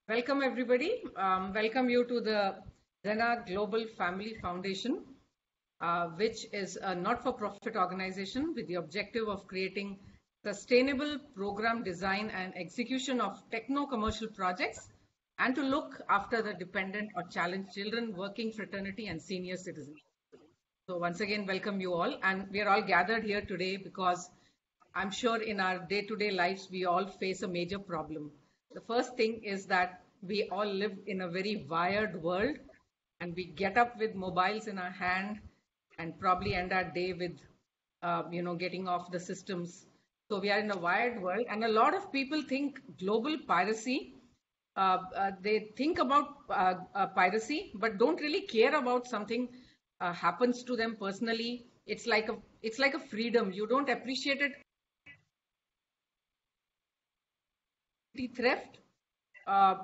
Welcome everybody. Welcome you to the XENA Global Family Foundation, which is a not-for-profit organization with the objective of creating sustainable program design and execution of techno-commercial projects and to look after the dependent or challenged children, working fraternity and senior citizens. So once again, welcome you all. And we are all gathered here today because I'm sure in our day-to-day lives, we all face a major problem. The first thing is that we all live in a very wired world and we get up with mobiles in our hand and probably end our day with, getting off the systems. So we are in a wired world, and a lot of people think global piracy. They think about piracy, but don't really care about something happens to them personally. It's like a freedom. You don't appreciate it. Theft,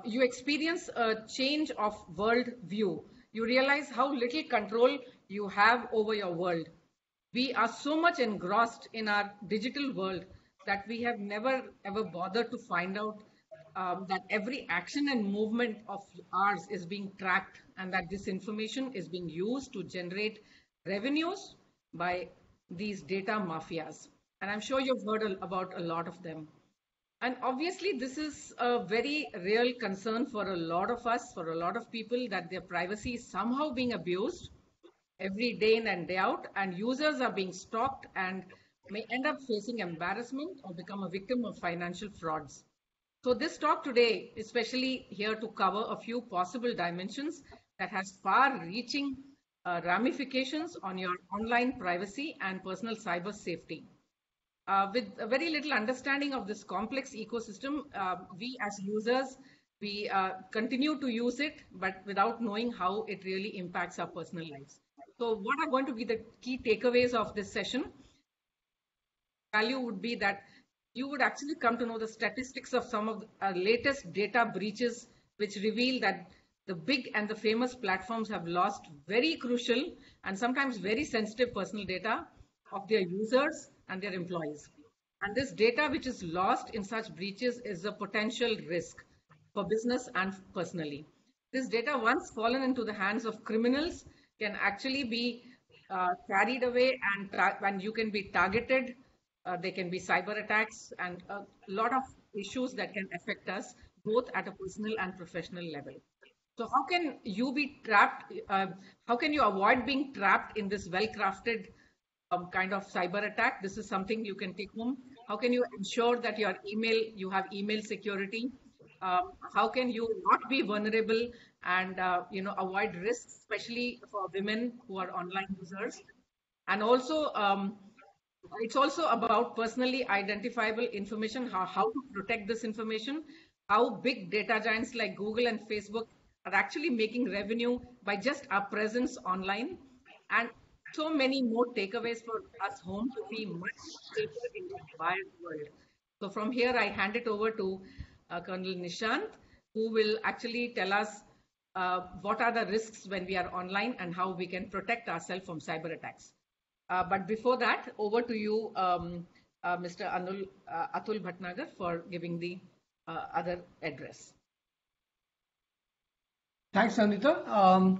you experience a change of world view. You realize how little control you have over your world. We are so much engrossed in our digital world that we have never ever bothered to find out that every action and movement of ours is being tracked, and that this information is being used to generate revenues by these data mafias. And I'm sure you've heard about a lot of them. And obviously, this is a very real concern for a lot of us, for a lot of people, that their privacy is somehow being abused every day in and day out, and users are being stalked and may end up facing embarrassment or become a victim of financial frauds. So this talk today, especially here to cover a few possible dimensions that has far-reaching ramifications on your online privacy and personal cyber safety. With a very little understanding of this complex ecosystem, we as users, we continue to use it, but without knowing how it really impacts our personal lives. So what are going to be the key takeaways of this session? Value would be that you would actually come to know the statistics of some of the latest data breaches, which reveal that the big and the famous platforms have lost very crucial and sometimes very sensitive personal data of their users and their employees. And this data which is lost in such breaches is a potential risk for business and personally. This data, once fallen into the hands of criminals, can actually be carried away and you can be targeted. There can be cyber attacks and a lot of issues that can affect us both at a personal and professional level. So how can you be trapped? How can you avoid being trapped in this well-crafted kind of cyber attack? This is something you can take home. How can you ensure that you have email security? How can you not be vulnerable and avoid risks, especially for women who are online users? And also, it's also about personally identifiable information, how to protect this information, how big data giants like Google and Facebook are actually making revenue by just our presence online, and so many more takeaways for us home to be much safer in the wired world. So from here, I hand it over to Colonel Nishant, who will actually tell us what are the risks when we are online and how we can protect ourselves from cyber attacks. But before that, over to you, Mr. Atul Bhatnagar, for giving the other address. Thanks, Anita.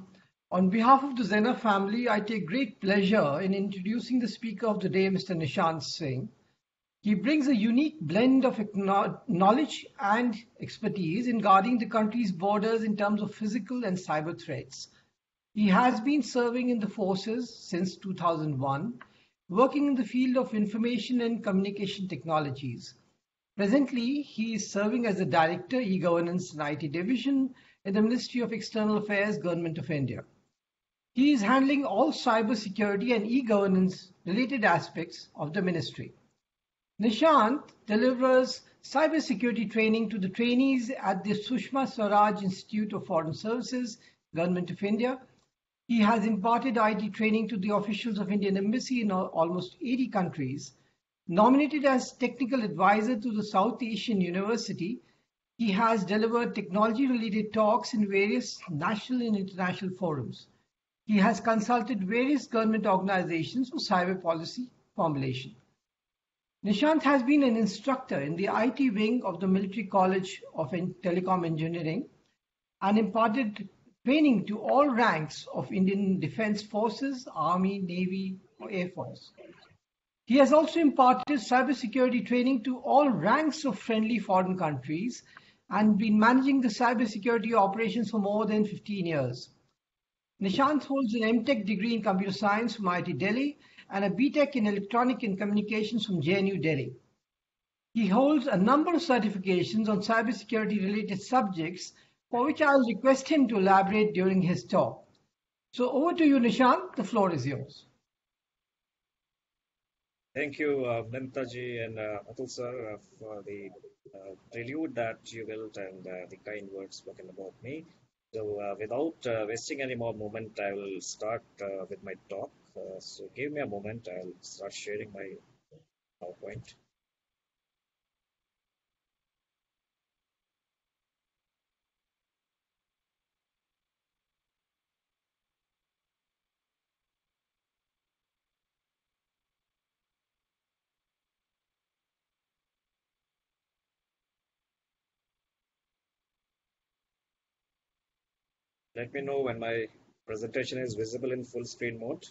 On behalf of the XENA family, I take great pleasure in introducing the speaker of the day, Mr. NISHANT Singh. He brings a unique blend of knowledge and expertise in guarding the country's borders in terms of physical and cyber threats. He has been serving in the forces since 2001, working in the field of information and communication technologies. Presently, he is serving as the Director, E-Governance and IT Division in the Ministry of External Affairs, Government of India. He is handling all cybersecurity and e-governance related aspects of the ministry. Nishant delivers cybersecurity training to the trainees at the Sushma Swaraj Institute of Foreign Services, Government of India. He has imparted IT training to the officials of Indian Embassy in almost 80 countries. Nominated as technical advisor to the South Asian University, he has delivered technology-related talks in various national and international forums. He has consulted various government organizations for cyber policy formulation. Nishant has been an instructor in the IT wing of the Military College of Telecom Engineering and imparted training to all ranks of Indian Defence Forces, Army, Navy, or Air Force. He has also imparted cybersecurity training to all ranks of friendly foreign countries and been managing the cybersecurity operations for more than 15 years. Nishant holds an MTech degree in computer science from IIT Delhi and a BTech in electronic and communications from JNU Delhi. He holds a number of certifications on cybersecurity related subjects for which I'll request him to elaborate during his talk. So over to you, Nishant. The floor is yours. Thank you, Namtaji and Atul sir, for the prelude that you built and the kind words spoken about me. So without wasting any more moment, I will start with my talk. So give me a moment, I'll start sharing my PowerPoint. Let me know when my presentation is visible in full screen mode.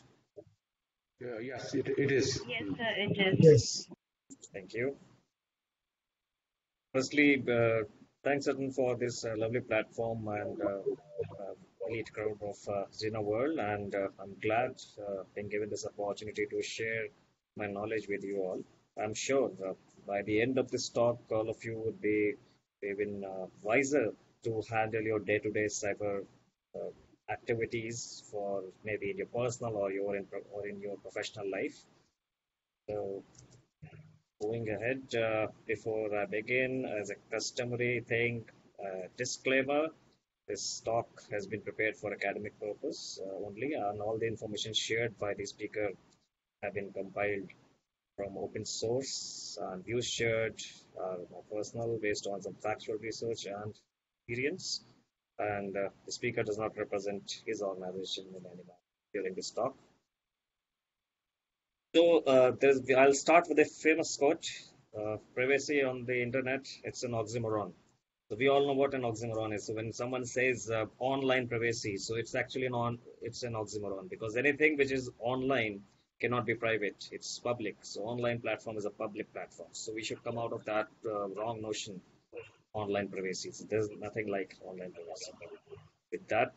Yes, it is. Yes, sir, it is. Yes. Thank you. Firstly, thanks Arun for this lovely platform and elite crowd of XENA world, and I'm glad being given this opportunity to share my knowledge with you all. I'm sure by the end of this talk, all of you would be even wiser to handle your day-to-day cyber uh, activities for maybe in your personal or in your professional life. So going ahead, before I begin, as a customary thing, disclaimer, this talk has been prepared for academic purpose only, and all the information shared by the speaker have been compiled from open source, and views shared are more personal based on some factual research and experience, and the speaker does not represent his organization in any manner during this talk. So I'll start with a famous quote: "Privacy on the internet, it's an oxymoron." So we all know what an oxymoron is. So when someone says online privacy, so it's an oxymoron, because anything which is online cannot be private. It's public. So online platform is a public platform. So we should come out of that wrong notion. Online privacy. So there's nothing like online privacy. With that,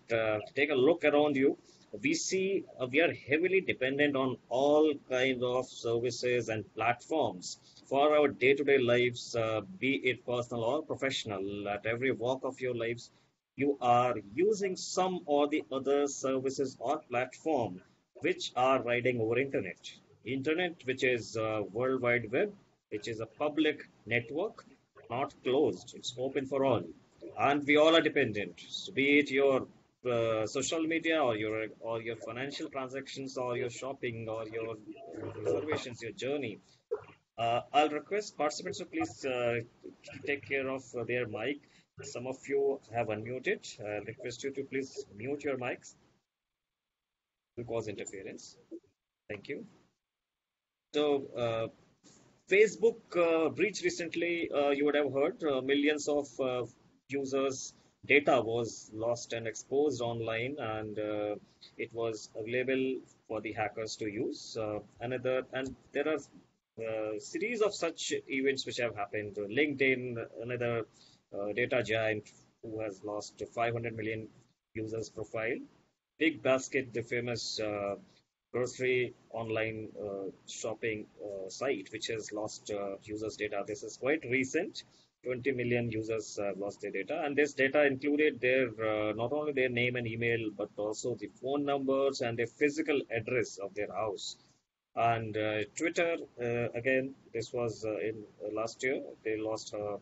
take a look around you. We see we are heavily dependent on all kinds of services and platforms for our day-to-day lives, be it personal or professional. At every walk of your lives, you are using some or the other services or platform which are riding over internet. Internet, which is World Wide Web, which is a public network, not closed. It's open for all, and we all are dependent. So be it your social media or your financial transactions or your shopping or your reservations, your journey. I'll request participants to please take care of their mic. Some of you have unmuted. I'll request you to please mute your mics to cause interference. Thank you. So, Facebook breach recently, you would have heard millions of users' data was lost and exposed online, and it was available for the hackers to use. And there are series of such events which have happened. LinkedIn, another data giant who has lost 500 million users' profile. Big Basket, the famous grocery online shopping site, which has lost users' data. This is quite recent. 20 million users lost their data, and this data included their not only their name and email, but also the phone numbers and their physical address of their house. And Twitter, again, this was in last year. They lost a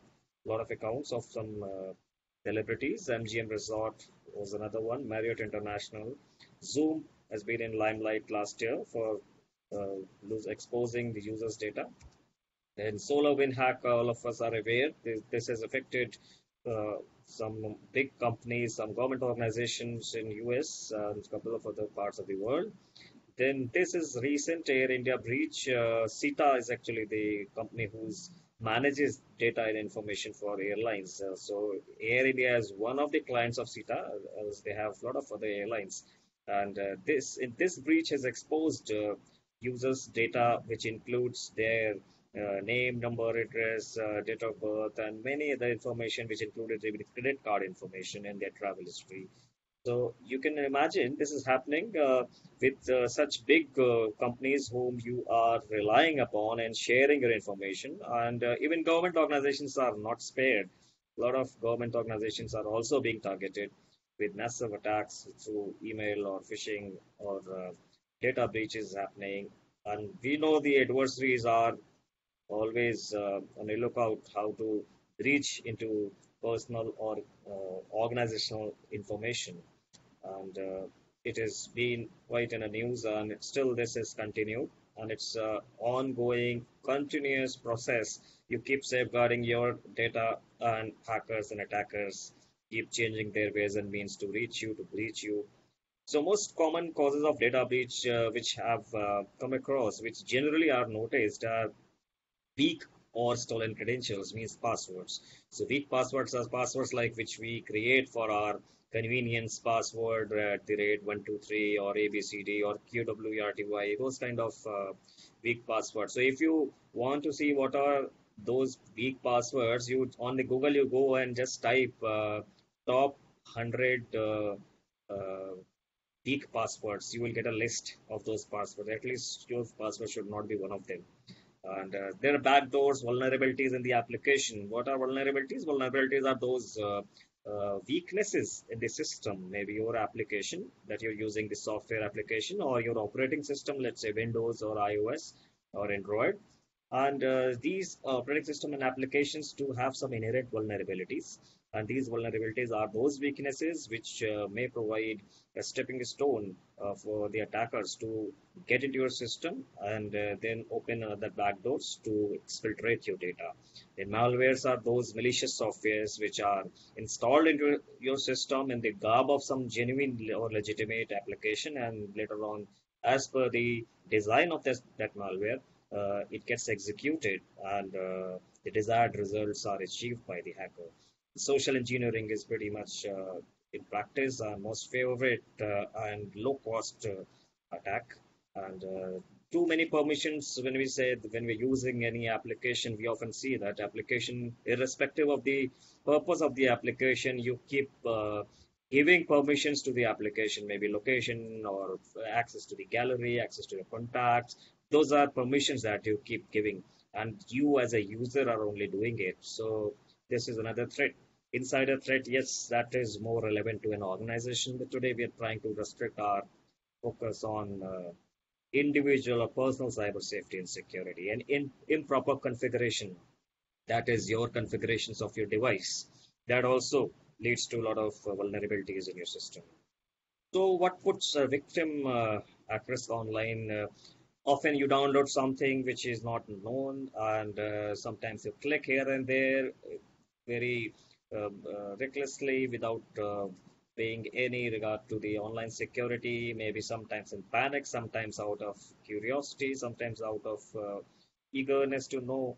lot of accounts of some celebrities. MGM Resort was another one. Marriott International. Zoom has been in limelight last year for exposing the users' data. And SolarWinds hack, all of us are aware. This has affected some big companies, some government organizations in US, and a couple of other parts of the world. Then this is recent Air India breach. Sita is actually the company who's manages data and information for airlines. So Air India is one of the clients of CETA, as they have a lot of other airlines. And this breach has exposed users' data, which includes their name, number, address, date of birth, and many other information, which included the credit card information and their travel history. So you can imagine this is happening with such big companies whom you are relying upon and sharing your information. And even government organizations are not spared. A lot of government organizations are also being targeted with massive attacks through email or phishing or data breaches happening. And we know the adversaries are always on the lookout how to reach into personal or organizational information. And it has been quite in the news, and still this is continued, and it's ongoing, continuous process. You keep safeguarding your data, and hackers and attackers keep changing their ways and means to reach you, to breach you. So most common causes of data breach which have come across, which generally are noticed, are weak or stolen credentials, means passwords. So weak passwords are passwords like which we create for our convenience, password at the rate 123 or ABCD or QWERTY, those kind of weak passwords. So if you want to see what are those weak passwords, you on the Google you go and just type top 100 weak passwords. You will get a list of those passwords. At least your password should not be one of them. And there are backdoors, vulnerabilities in the application. What are vulnerabilities? Vulnerabilities are those weaknesses in the system, maybe your application that you're using, the software application, or your operating system, let's say Windows or iOS or Android. And these operating system and applications do have some inherent vulnerabilities. And these vulnerabilities are those weaknesses which may provide a stepping stone for the attackers to get into your system and then open the back doors to exfiltrate your data. The malwares are those malicious softwares which are installed into your system in the garb of some genuine or legitimate application, and later on, as per the design of that malware, it gets executed, and the desired results are achieved by the hacker. Social engineering is pretty much in practice our most favorite and low cost attack. And too many permissions, when we say when we're using any application, we often see that application, irrespective of the purpose of the application, you keep giving permissions to the application, maybe location or access to the gallery, access to your contacts. Those are permissions that you keep giving, and you as a user are only doing it. So this is another threat. Insider threat, yes, that is more relevant to an organization, but today we are trying to restrict our focus on individual or personal cyber safety and security, and in improper configuration, that is your configurations of your device, that also leads to a lot of vulnerabilities in your system. So what puts a victim at risk online? Often you download something which is not known, and sometimes you click here and there very recklessly without paying any regard to the online security, maybe sometimes in panic, sometimes out of curiosity, sometimes out of eagerness to know.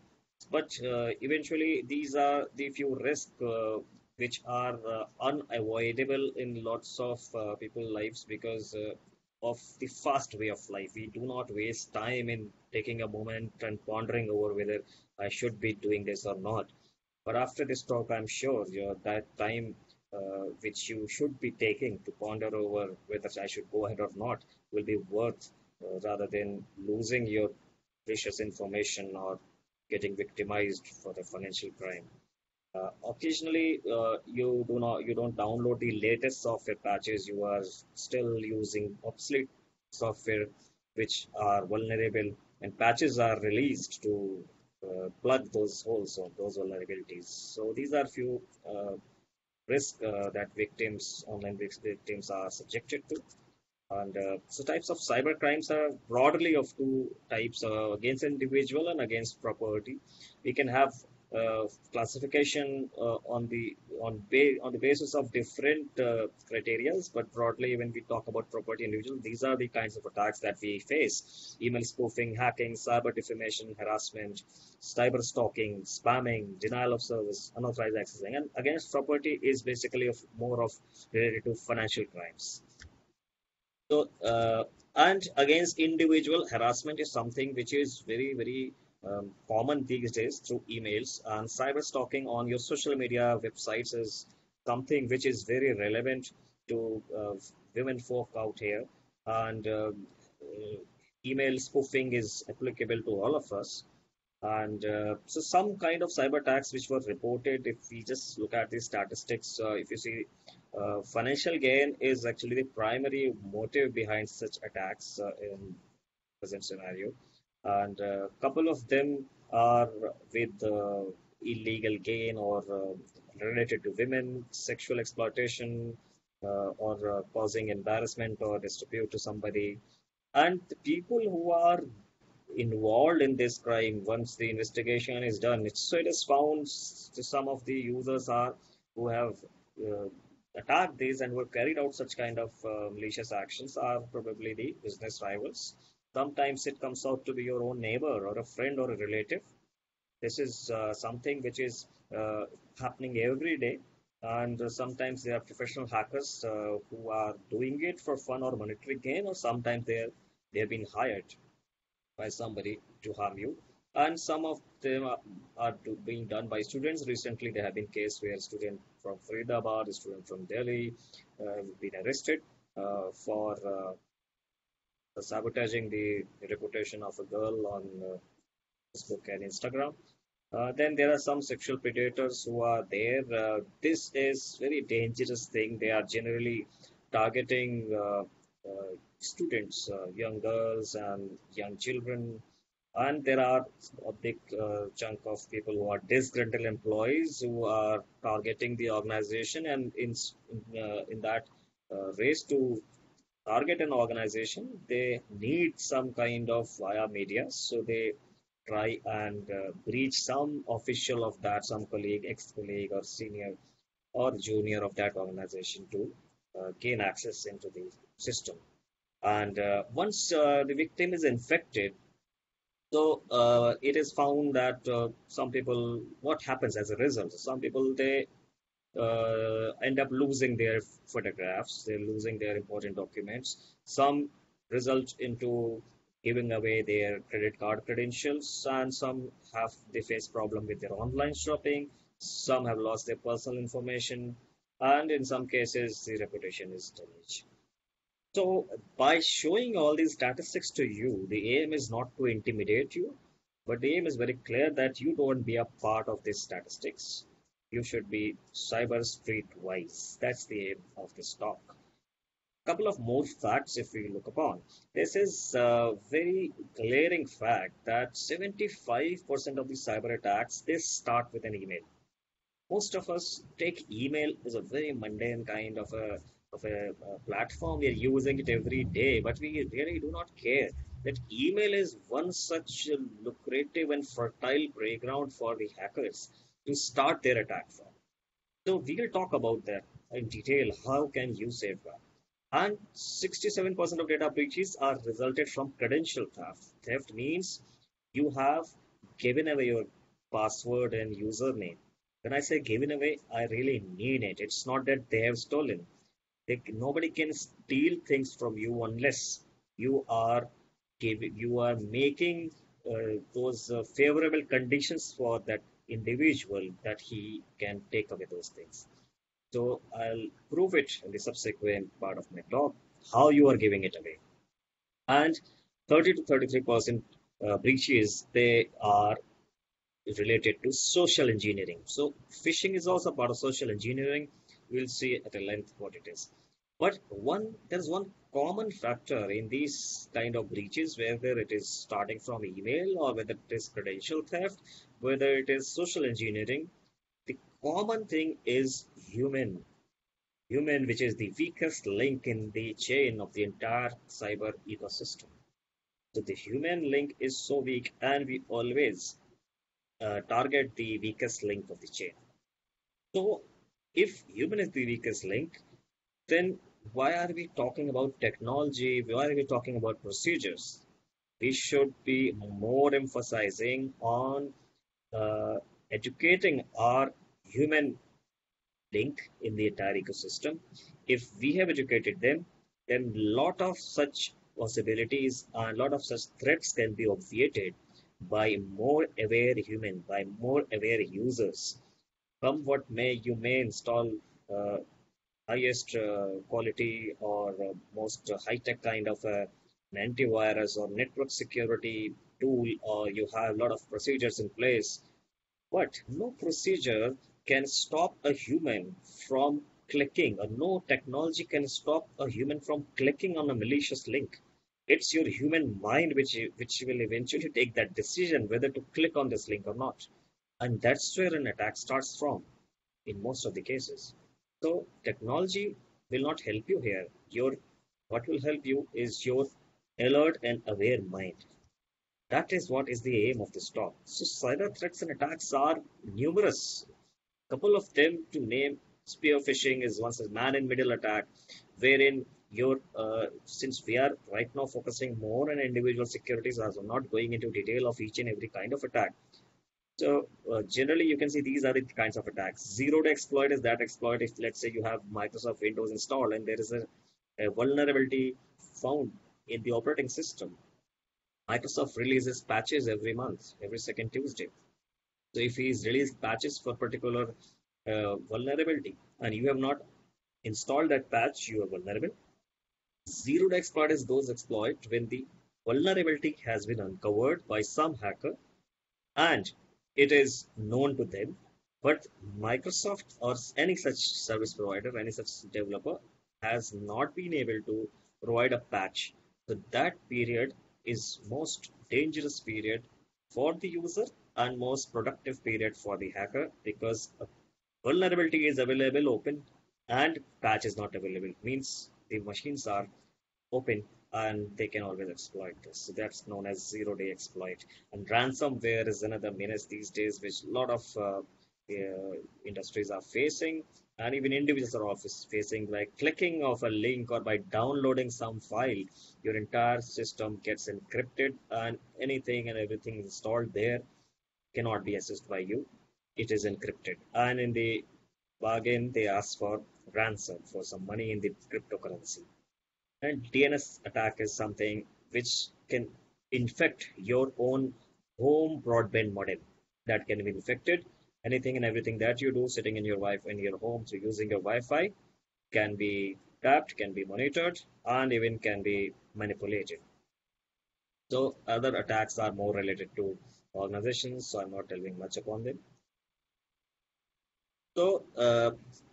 But eventually, these are the few risks which are unavoidable in lots of people's lives because of the fast way of life. We do not waste time in taking a moment and pondering over whether I should be doing this or not. But after this talk, I'm sure that time which you should be taking to ponder over whether I should go ahead or not will be worth rather than losing your precious information or getting victimized for the financial crime. Occasionally, you don't download the latest software patches. You are still using obsolete software which are vulnerable, and patches are released to plug those holes or those vulnerabilities. So these are few risks that online victims are subjected to. And so types of cyber crimes are broadly of two types, against individual and against property. We can have classification on the basis of different criterias, but broadly, when we talk about property individual, these are the kinds of attacks that we face: email spoofing, hacking, cyber defamation, harassment, cyber stalking, spamming, denial of service, unauthorized accessing. And against property is basically more of related to financial crimes. So, and against individual, harassment is something which is very, very common these days through emails. And cyber stalking on your social media websites is something which is very relevant to women folk out here. And email spoofing is applicable to all of us. And so some kind of cyber attacks which were reported, if we just look at the statistics, if you see, financial gain is actually the primary motive behind such attacks in present scenario. And a couple of them are with illegal gain or related to women, sexual exploitation, or causing embarrassment or dispute to somebody. And the people who are involved in this crime, once the investigation is done, it is found some of the users are who have uh, attacked these and who have carried out such kind of malicious actions are probably the business rivals. Sometimes it comes out to be your own neighbor or a friend or a relative. This is something which is happening every day. And sometimes there are professional hackers who are doing it for fun or monetary gain, or sometimes they have been hired by somebody to harm you. And some of them are being done by students. Recently, there have been cases where a student from Faridabad, a student from Delhi, have been arrested for sabotaging the reputation of a girl on Facebook and Instagram. Then there are some sexual predators who are there. This is very dangerous thing. They are generally targeting students, young girls and young children. And there are a big chunk of people who are disgruntled employees who are targeting the organization. And in that race to target an organization, they need some kind of via media. So they try and reach some official of that, some colleague, ex-colleague, or senior or junior of that organization to gain access into the system. And once the victim is infected, so it is found that some people, what happens as a result? Some people they end up losing their photographs, they're losing their important documents. Some result into giving away their credit card credentials, and some have they face problem with their online shopping. Some have lost their personal information, and in some cases, the reputation is damaged. So, by showing all these statistics to you, the aim is not to intimidate you, but the aim is very clear that you don't be a part of these statistics. You should be cyber street wise. That's the aim of this talk. Couple of more facts if we look upon. This is a very glaring fact that 75% of the cyber attacks they start with an email. Most of us take email as a very mundane kind of a platform. We are using it every day, but we really do not care that email is one such lucrative and fertile playground for the hackers to start their attack from. So we'll talk about that in detail. How can you safeguard? And 67% of data breaches are resulted from credential theft. Theft means you have given away your password and username. When I say given away, I really mean it. It's not that they have stolen. Nobody can steal things from you unless you are you are making those favorable conditions for that individual that he can take away those things. So I'll prove it in the subsequent part of my talk how you are giving it away. And 30 to 33% breaches they are related to social engineering. So phishing is also part of social engineering. We'll see at a length what it is. But there's one common factor in these kind of breaches, whether it is starting from email or whether it is credential theft, whether it is social engineering. The common thing is human. Human, which is the weakest link in the chain of the entire cyber ecosystem. So the human link is so weak, and we always target the weakest link of the chain. So if human is the weakest link, then why are we talking about technology? Why are we talking about procedures? We should be more emphasizing on uh, educating our human link in the entire ecosystem. If we have educated them, then a lot of such possibilities and a lot of such threats can be obviated by more aware human, by more aware users. Come what may, you may install uh, highest quality or most high-tech kind of an antivirus or network security tool, or you have a lot of procedures in place, but no procedure can stop a human from clicking, or no technology can stop a human from clicking on a malicious link. It's your human mind which will eventually take that decision whether to click on this link or not. And that's where an attack starts from in most of the cases. So technology will not help you here. What will help you is your alert and aware mind. That is what is the aim of this talk. So cyber threats and attacks are numerous. Couple of them to name: spear phishing is once a man-in-middle attack, wherein your since we are right now focusing more on individual securities, as I'm not going into detail of each and every kind of attack. So generally, you can see these are the kinds of attacks. Zero-day exploit is that exploit if, let's say, you have Microsoft Windows installed and there is a vulnerability found in the operating system. Microsoft releases patches every month, every second Tuesday. So if he's released patches for particular vulnerability and you have not installed that patch, you are vulnerable. Zero-day exploit is those exploit when the vulnerability has been uncovered by some hacker and it is known to them, but Microsoft or any such service provider, any such developer has not been able to provide a patch. So that period is most dangerous period for the user and most productive period for the hacker, because a vulnerability is available open and patch is not available. It means the machines are open and they can always exploit this. So that's known as zero-day exploit. And ransomware is another menace these days, which a lot of industries are facing, and even individuals are also facing. Like clicking of a link or by downloading some file, your entire system gets encrypted, and anything and everything installed there cannot be accessed by you. It is encrypted, and in the bargain, they ask for ransom for some money in the cryptocurrency. And DNS attack is something which can infect your own home broadband modem. That can be infected. Anything and everything that you do sitting in your Wi-Fi in your home, so using your Wi-Fi, can be tapped, can be monitored, and even can be manipulated. So other attacks are more related to organizations, so I'm not telling much upon them. So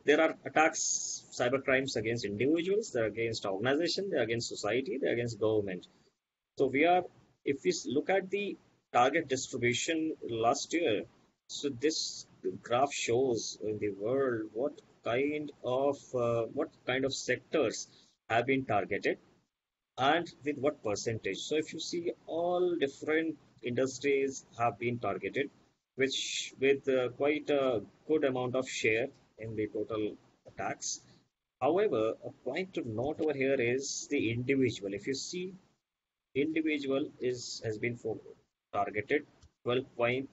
there are attacks, cyber crimes against individuals, they're against organization, they're against society, they're against government. So if we look at the target distribution last year, so this graph shows in the world what kind of sectors have been targeted and with what percentage. So if you see, all different industries have been targeted, which with quite a good amount of share in the total attacks. However, a point to note over here is the individual. If you see, individual has been targeted 12.2%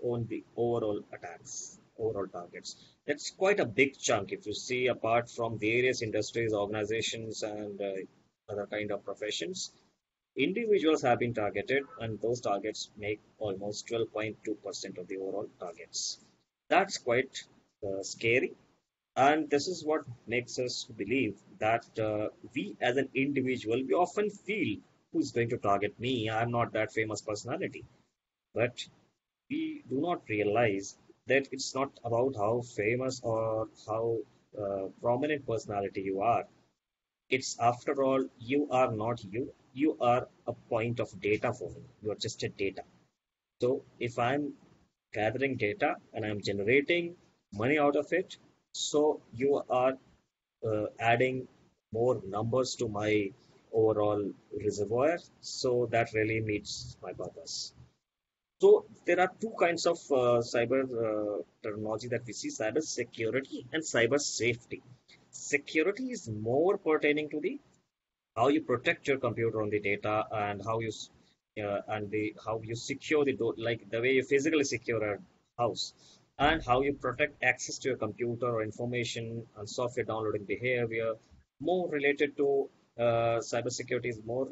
on the overall attacks, overall targets. That's quite a big chunk if you see, apart from various industries, organizations, and other kind of professions. Individuals have been targeted, and those targets make almost 12.2% of the overall targets. That's quite scary. And this is what makes us believe that we as an individual, we often feel, who's going to target me? I'm not that famous personality. But we do not realize that it's not about how famous or how prominent personality you are. It's, after all, you are not you. You are a point of data for me. You are just a data. So if I'm gathering data and I'm generating money out of it, so you are adding more numbers to my overall reservoir. So that really meets my purpose. So there are two kinds of cyber terminology that we see: cyber security and cyber safety. Security is more pertaining to the how you protect your computer on the data, and how you and the how you secure the door, like the way you physically secure a house, and how you protect access to your computer or information and software downloading behavior. More related to cybersecurity is more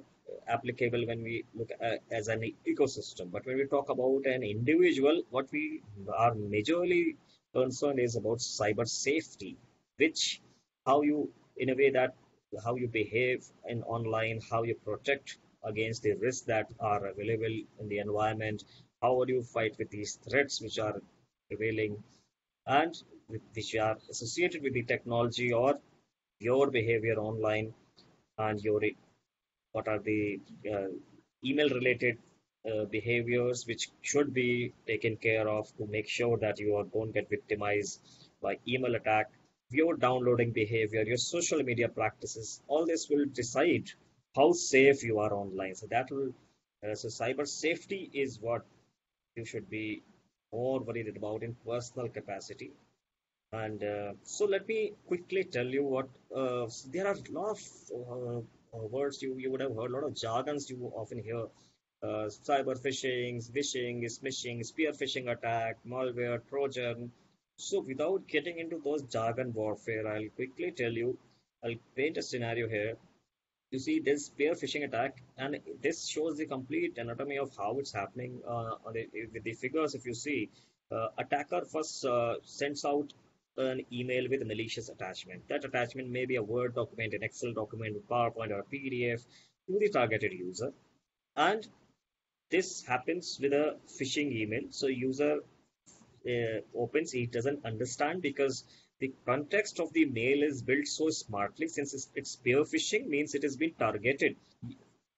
applicable when we look at, as an ecosystem. But when we talk about an individual, what we are majorly concerned is about cyber safety, which how you, in a way that how you behave in online, how you protect against the risks that are available in the environment, how would you fight with these threats which are prevailing and which are associated with the technology or your behavior online, and your what are the email related behaviors which should be taken care of to make sure that you don't get victimized by email attack, your downloading behavior, your social media practices. All this will decide how safe you are online. So that will so cyber safety is what you should be more worried about in personal capacity. And so let me quickly tell you what there are a lot of words you would have heard, a lot of jargons you often hear: cyber phishing, vishing, smishing, spear phishing attack, malware, Trojan. So without getting into those jargon warfare, I'll quickly tell you, I'll paint a scenario here. You see this spear phishing attack, and this shows the complete anatomy of how it's happening with the figures. If you see, attacker first sends out an email with a malicious attachment. That attachment may be a Word document, an Excel document, a PowerPoint, or a PDF to the targeted user. And this happens with a phishing email. So user opens, he doesn't understand because the context of the mail is built so smartly. Since it's spear phishing, means it has been targeted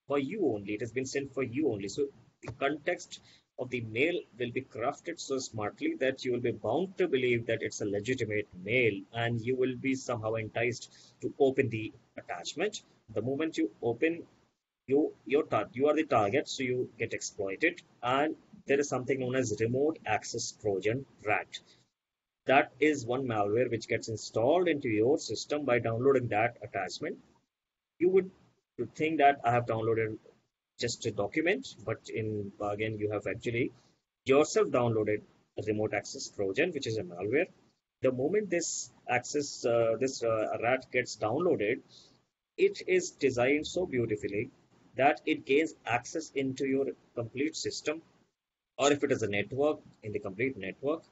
for you only. It has been sent for you only. So the context of the mail will be crafted so smartly that you will be bound to believe that it's a legitimate mail, and you will be somehow enticed to open the attachment. The moment you open, you are the target, so you get exploited. And there is something known as remote access Trojan rat. That is one malware which gets installed into your system by downloading that attachment. You would think that I have downloaded just a document, but in bargain you have actually yourself downloaded a remote access Trojan, which is a malware. The moment this rat gets downloaded, it is designed so beautifully that it gains access into your complete system, or if it is a network, in the complete network,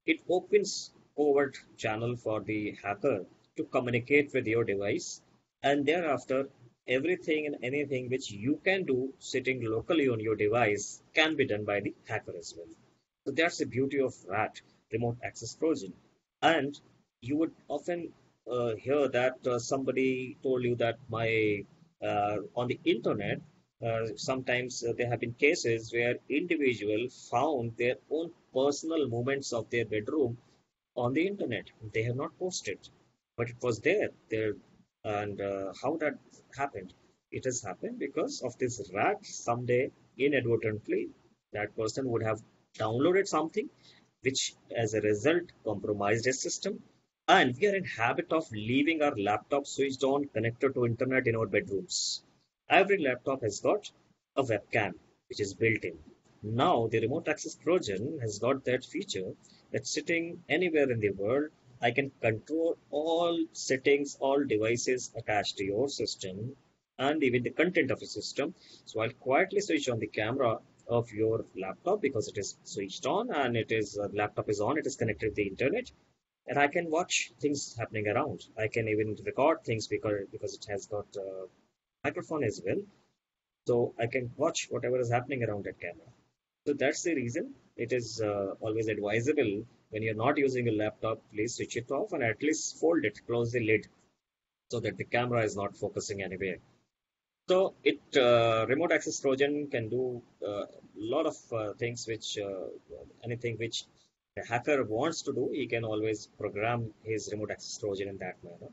it opens covert channel for the hacker to communicate with your device, and thereafter everything and anything which you can do sitting locally on your device can be done by the hacker as well. So that's the beauty of RAT, remote access Trojan. And you would often hear that somebody told you that my on the internet, sometimes there have been cases where individual found their own personal moments of their bedroom on the internet. They have not posted, but it was there. And how that happened? It has happened because of this rat. Someday, inadvertently, that person would have downloaded something, which, as a result, compromised his system. And we are in habit of leaving our laptop switched on, connected to internet in our bedrooms. Every laptop has got a webcam, which is built in. Now, the remote access Trojan has got that feature that sitting anywhere in the world, I can control all settings, all devices attached to your system, and even the content of the system. So I'll quietly switch on the camera of your laptop because it is switched on, and it is laptop is on, it is connected to the internet, and I can watch things happening around. I can even record things because it has got a microphone as well. So I can watch whatever is happening around that camera. So that's the reason it is always advisable when you're not using a laptop, please switch it off and at least fold it, close the lid so that the camera is not focusing anywhere. So it remote access Trojan can do a lot of things which anything which a hacker wants to do, he can always program his remote access Trojan in that manner.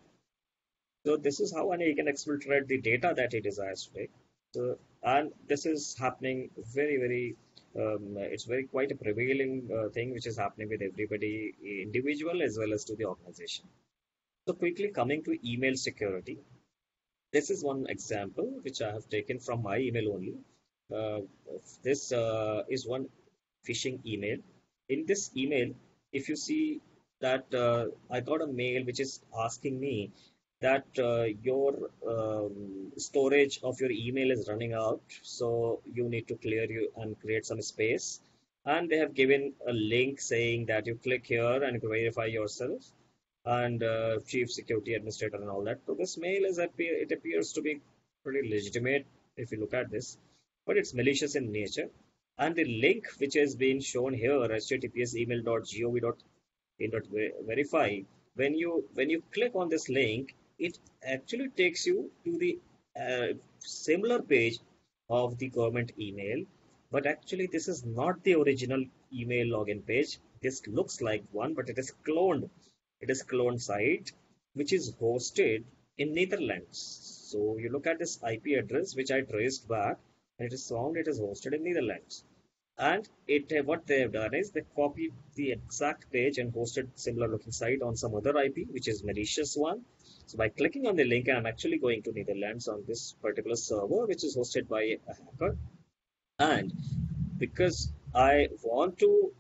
So this is how he can exfiltrate the data that he desires to take. So And this is happening very, it's very quite a prevailing thing which is happening with everybody, individual as well as to the organization. So quickly coming to email security, this is one example which I have taken from my email only. Uh, this is one phishing email. In this email, if you see that I got a mail which is asking me that your storage of your email is running out, so you need to clear you and create some space. And they have given a link saying that you click here and verify yourself and chief security administrator and all that. So this mail it appears to be pretty legitimate if you look at this, but it's malicious in nature. And the link which has been shown here, https email.gov.in.verify, when you click on this link, it actually takes you to the similar page of the government email, but actually this is not the original email login page. This looks like one, but it is cloned. It is cloned site which is hosted in Netherlands. So you look at this IP address which I traced back, and it is found it is hosted in Netherlands. And what they have done is they copied the exact page and hosted similar looking site on some other IP, which is malicious one. So by clicking on the link, I'm actually going to Netherlands on this particular server, which is hosted by a hacker. And because I want to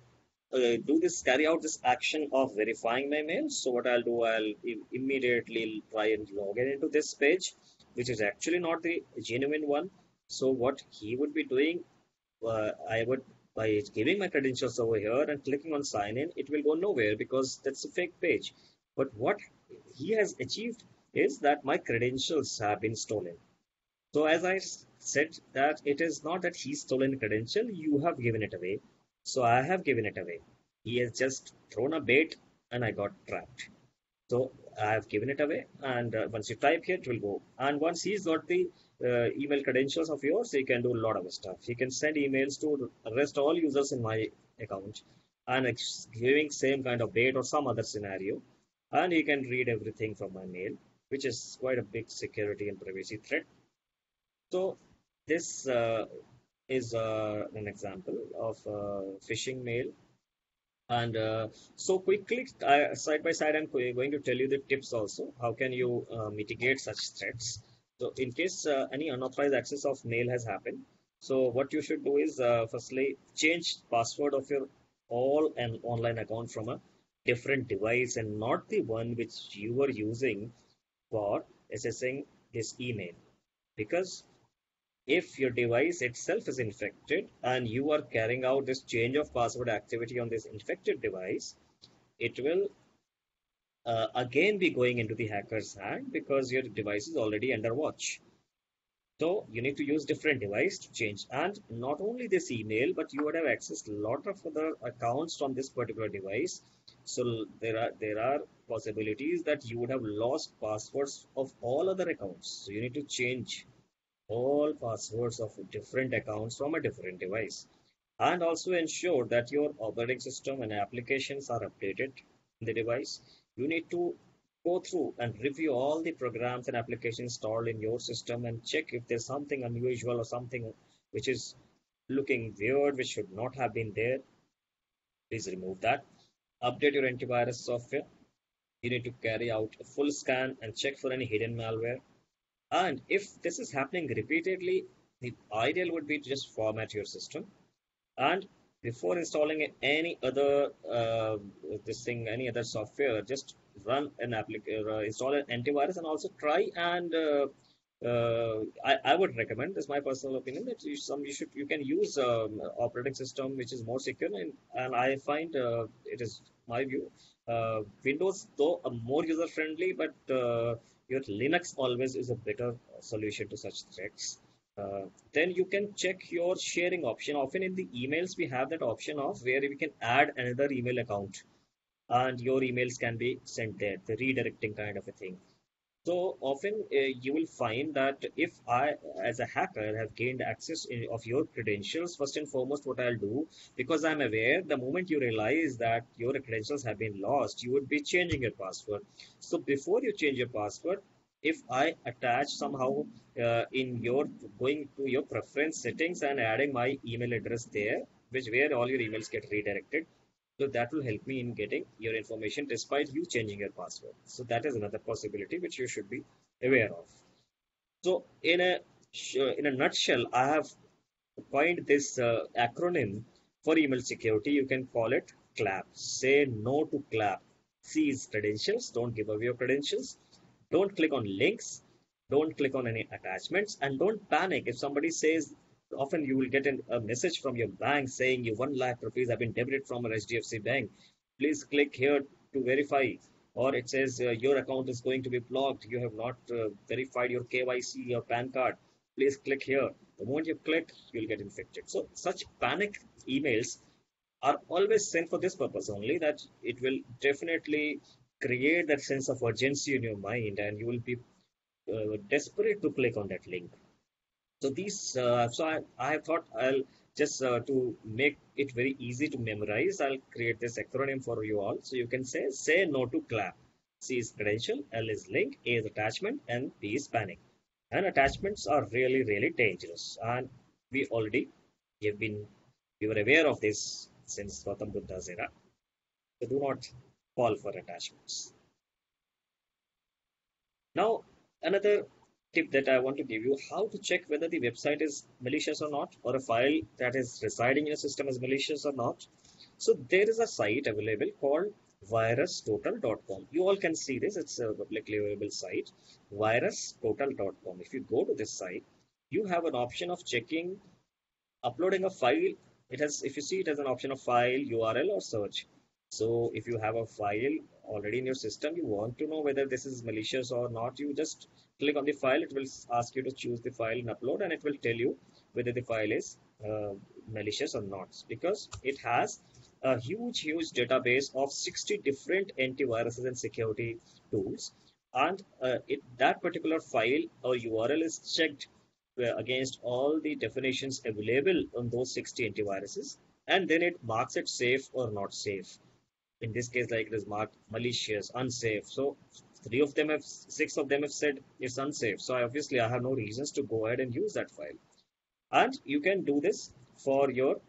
carry out this action of verifying my mail. So what I'll do, I'll immediately try and log in into this page, which is actually not the genuine one. So what he would be doing, I would, by giving my credentials over here and clicking on sign in, it will go nowhere because that's a fake page. But what he has achieved is that my credentials have been stolen. So as I said, that it is not that he's stolen a credential, you have given it away. So I have given it away. He has just thrown a bait and I got trapped. So I have given it away, and once you type here, it will go. And once he's got the email credentials of yours, he can do a lot of stuff. He can send emails to arrest all users in my account and giving same kind of bait or some other scenario. And he can read everything from my mail, which is quite a big security and privacy threat. So this is an example of phishing mail. And so quickly, side by side, I'm going to tell you the tips also. How can you mitigate such threats? So in case any unauthorized access of mail has happened, so what you should do is firstly change password of your all an online account from a different device and not the one which you were using for accessing this email. Because if your device itself is infected and you are carrying out this change of password activity on this infected device, it will again be going into the hacker's hand because your device is already under watch. So you need to use different device to change. And not only this email, but you would have accessed a lot of other accounts from this particular device. So there are possibilities that you would have lost passwords of all other accounts. So you need to change all passwords of different accounts from a different device, and also ensure that your operating system and applications are updated in the device. You need to go through and review all the programs and applications installed in your system and check if there's something unusual or something which is looking weird, which should not have been there. Please remove that. Update your antivirus software. You need to carry out a full scan and check for any hidden malware. And if this is happening repeatedly, the ideal would be to just format your system. And before installing any other any other software, just run an install an antivirus, and also try and I would recommend, this is my personal opinion, that you can use operating system which is more secure, and I find it is my view. Windows though more user friendly, but your Linux always is a better solution to such threats. Then you can check your sharing option. Often in the emails we have that option of where we can add another email account and your emails can be sent there, the redirecting kind of a thing. So often you will find that if I, as a hacker, have gained access of your credentials, first and foremost, what I'll do, because I'm aware the moment you realize that your credentials have been lost, you would be changing your password. So before you change your password, if I attach somehow in your going to your preference settings and adding my email address there, which where all your emails get redirected. So that will help me in getting your information despite you changing your password. So that is another possibility which you should be aware of. So in a nutshell, I have coined this acronym for email security. You can call it CLAP. Say no to CLAP. C is credentials. Don't give away your credentials. Don't click on links. Don't click on any attachments. And don't panic if somebody says, often you will get a message from your bank saying you 1 lakh rupees have been debited from an HDFC bank. Please click here to verify. Or it says your account is going to be blocked. You have not verified your KYC, your PAN card. Please click here. The moment you click, you'll get infected. So such panic emails are always sent for this purpose only, that it will definitely create that sense of urgency in your mind and you will be desperate to click on that link. So I thought I'll just to make it very easy to memorize, I'll create this acronym for you all. So you can say no to CLAP. C is credential, L is link, A is attachment, and P is panic. And attachments are really, really dangerous. And we already have been, we were aware of this since Gautam Buddha's era. So do not fall for attachments. Now, another tip that I want to give you, how to check whether the website is malicious or not, or a file that is residing in your system is malicious or not. So there is a site available called virustotal.com. You all can see this. It's a publicly available site, virustotal.com. If you go to this site, you have an option of checking, uploading a file. It has, if you see, it has an option of file, URL, or search. So if you have a file already in your system, you want to know whether this is malicious or not, you just click on the file. It will ask you to choose the file and upload, and it will tell you whether the file is malicious or not, because it has a huge database of 60 different antiviruses and security tools. And that particular file or URL is checked against all the definitions available on those 60 antiviruses, and then it marks it safe or not safe. In this case, like, it is marked malicious, unsafe. So six of them have said it's unsafe. So obviously I have no reasons to go ahead and use that file. And you can do this for your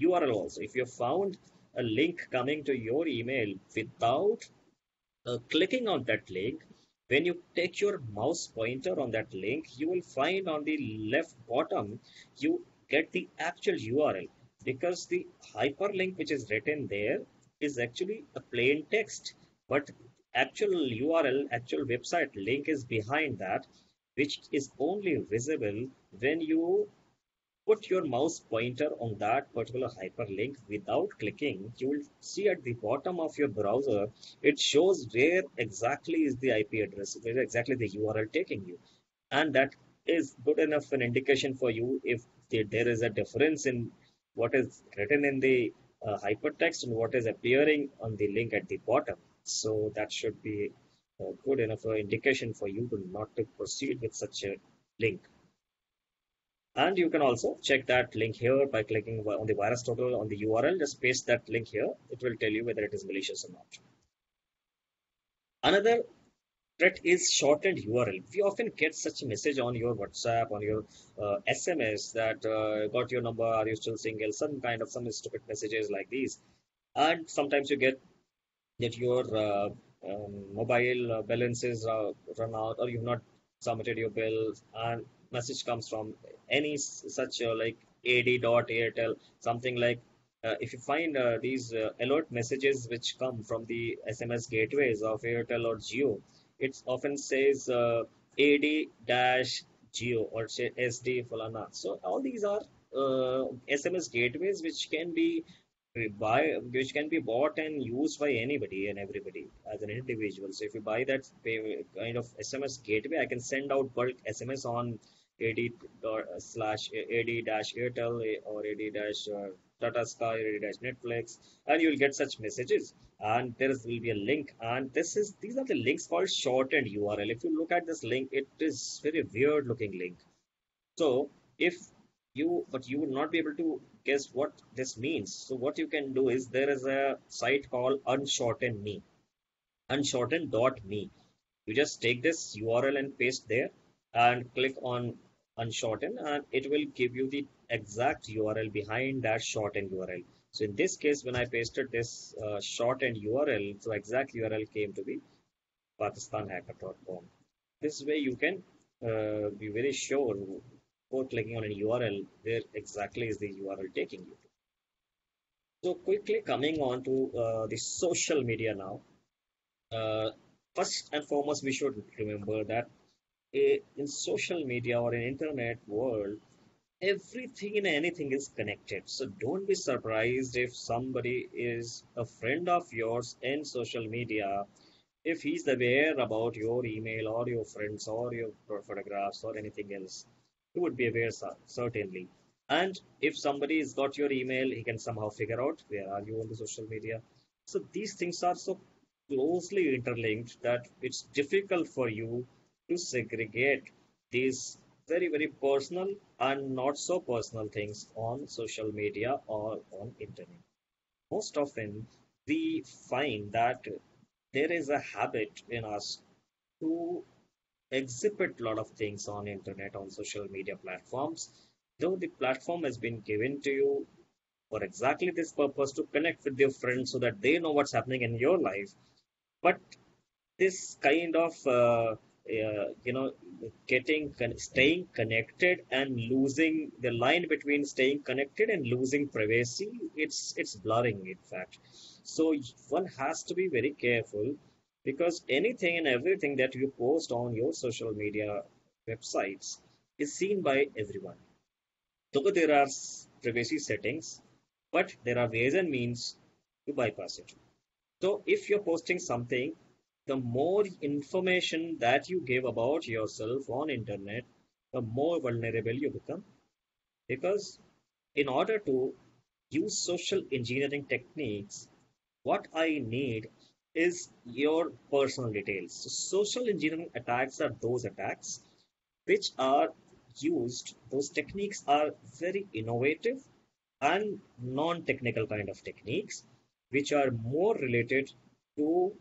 URL also. If you found a link coming to your email without clicking on that link, when you take your mouse pointer on that link, you will find on the left bottom, you get the actual URL, because the hyperlink which is written there is actually a plain text, but actual URL, actual website link is behind that, which is only visible when you put your mouse pointer on that particular hyperlink without clicking. You will see at the bottom of your browser, it shows where exactly is the IP address, where exactly the URL taking you. And that is good enough an indication for you if there is a difference in what is written in the hypertext and what is appearing on the link at the bottom. So that should be good enough indication for you to not to proceed with such a link. And you can also check that link here by clicking on the virus total on the URL. Just paste that link here. It will tell you whether it is malicious or not. Another threat is shortened URL. We often get such a message on your WhatsApp, on your SMS that got your number, are you still single? Some stupid messages like these. And sometimes you get that your mobile balances run out, or you've not submitted your bills, and message comes from any such like ad.airtel, something like if you find these alert messages which come from the SMS gateways of Airtel or Jio, it often says ad-geo or say SD falana. So all these are SMS gateways which can be bought and used by anybody and everybody as an individual. So if you buy that kind of SMS gateway, I can send out bulk SMS on ad/Airtel or ad-Tata Sky, ad-Netflix, and you will get such messages. And will be a link, and these are the links called shortened URL. If you look at this link, it is very weird looking link. So you will not be able to guess what this means. So what you can do is, there is a site called unshorten.me. You just take this URL and paste there and click on unshorten, and it will give you the exact URL behind that shortened URL. So in this case, when I pasted this shortened URL, so exact URL came to be pakistanhacker.com. This way you can be very sure before clicking on a URL where exactly is the URL taking you to. So quickly coming on to the social media now. First and foremost, we should remember that in social media or in internet world, everything and anything is connected. So don't be surprised if somebody is a friend of yours in social media, if he's aware about your email or your friends or your photographs or anything else. He would be aware, certainly. And if somebody has got your email, he can somehow figure out where are you on the social media. So these things are so closely interlinked that it's difficult for you to segregate these very, very personal and not so personal things on social media or on internet. Most often, we find that there is a habit in us to exhibit a lot of things on internet, on social media platforms, though the platform has been given to you for exactly this purpose to connect with your friends so that they know what's happening in your life. But this kind of you know staying connected and losing the line between staying connected and losing privacy, it's blurring, in fact. So one has to be very careful, because anything and everything that you post on your social media websites is seen by everyone. Though there are privacy settings, but there are ways and means to bypass it. So if you're posting something, the more information that you give about yourself on internet, the more vulnerable you become. Because in order to use social engineering techniques, what I need is your personal details. So social engineering attacks are those attacks which are used, those techniques are very innovative and non-technical kind of techniques, which are more related to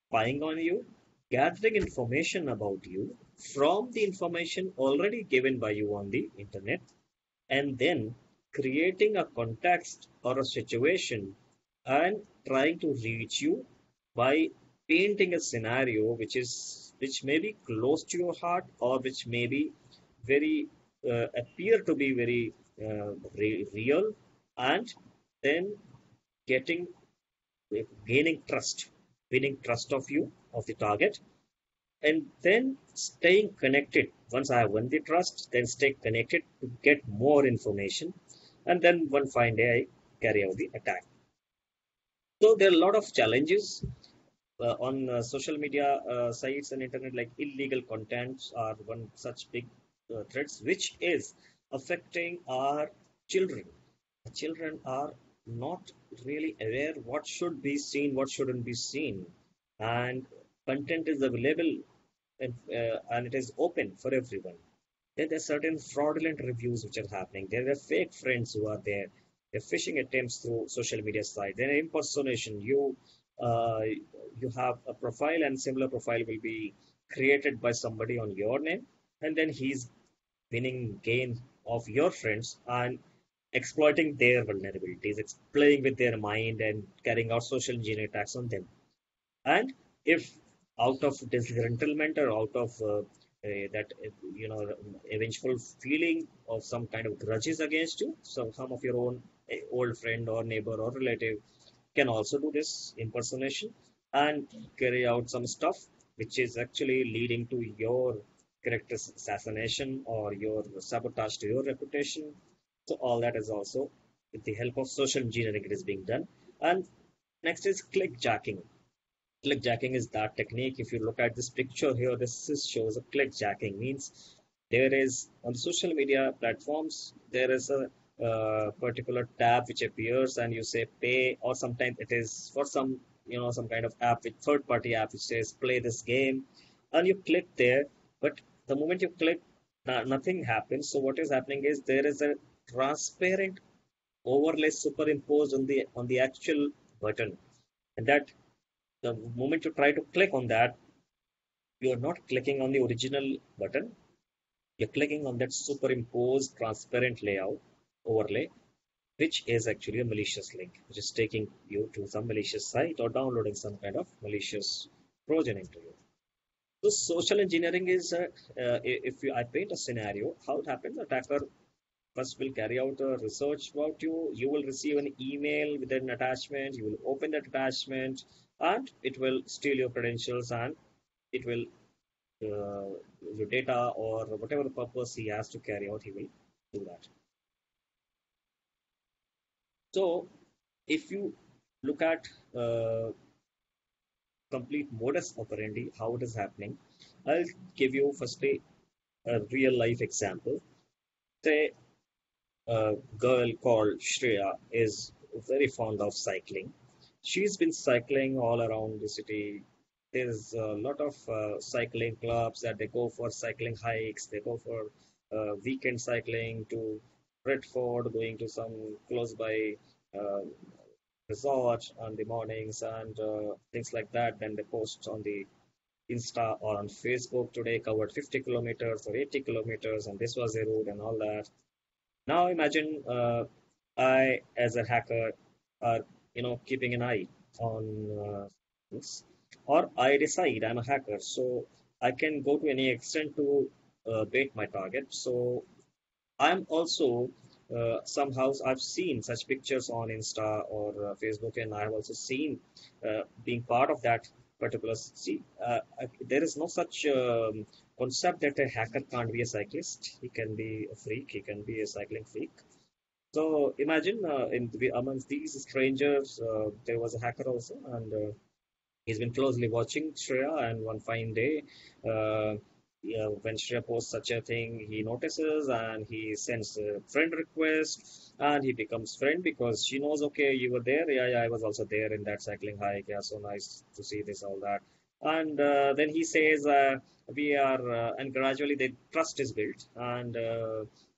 spying on you, gathering information about you from the information already given by you on the internet, and then creating a context or a situation and trying to reach you by painting a scenario which may be close to your heart, or which may be very appear to be very real, and then getting gaining trust, winning trust of you, of the target, and then staying connected. Once I have won the trust, then stay connected to get more information, and then one fine day I carry out the attack. So there are a lot of challenges on social media sites and internet, like illegal contents are one such big threats, which is affecting our children. The children are not really aware what should be seen, what shouldn't be seen, and content is available, and it is open for everyone. Then there are certain fraudulent reviews which are happening. There are fake friends who are there. There are phishing attempts through social media site. There are impersonation. Uh, you have a profile, and similar profile will be created by somebody on your name, and then he's winning gain of your friends and exploiting their vulnerabilities. It's playing with their mind and carrying out social engineering attacks on them. And if out of disgruntlement or out of that eventual feeling of some kind of grudges against you, so some of your own old friend or neighbor or relative can also do this impersonation and carry out some stuff which is actually leading to your character assassination or your sabotage to your reputation. So all that is also with the help of social engineering it is being done. And next is clickjacking. Clickjacking is that technique. If you look at this picture here, shows a clickjacking. Means there is on social media platforms, there is a particular tab which appears and you say pay, or sometimes it is for some, some kind of app, with third party app which says play this game, and you click there. But the moment you click, nothing happens. So what is happening is there is a transparent overlay superimposed on the actual button, and that the moment you try to click on that, you're not clicking on the original button. You're clicking on that superimposed transparent layout overlay, which is actually a malicious link, which is taking you to some malicious site or downloading some kind of malicious Trojan into you. So social engineering is, I paint a scenario, how it happens, attacker first will carry out a research about you. You will receive an email with an attachment. You will open that attachment, and it will steal your credentials, and it will your data or whatever the purpose he has to carry out, he will do that. So, if you look at complete modus operandi, how it is happening, I'll give you firstly a real life example. Say a girl called Shreya is very fond of cycling. She's been cycling all around the city. There's a lot of cycling clubs that they go for cycling hikes. They go for weekend cycling to Redford, going to some close by resort on the mornings and things like that. Then they post on the Insta or on Facebook. Today covered 50 kilometers or 80 kilometers, and this was the route and all that. Now imagine I, as a hacker, are keeping an eye on this, or I decide I'm a hacker, so I can go to any extent to bait my target. So I'm also somehow I've seen such pictures on Insta or Facebook, and I've also seen being part of that particular. See, there is no such concept that a hacker can't be a cyclist. He can be a freak. He can be a cycling freak. So imagine amongst these strangers, there was a hacker also, and he's been closely watching Shreya. And one fine day, when Shreya posts such a thing, he notices and he sends a friend request, and he becomes friend because she knows, okay, you were there. Yeah, I was also there in that cycling hike. Yeah, so nice to see this, all that. And then he says, we are, and gradually the trust is built. And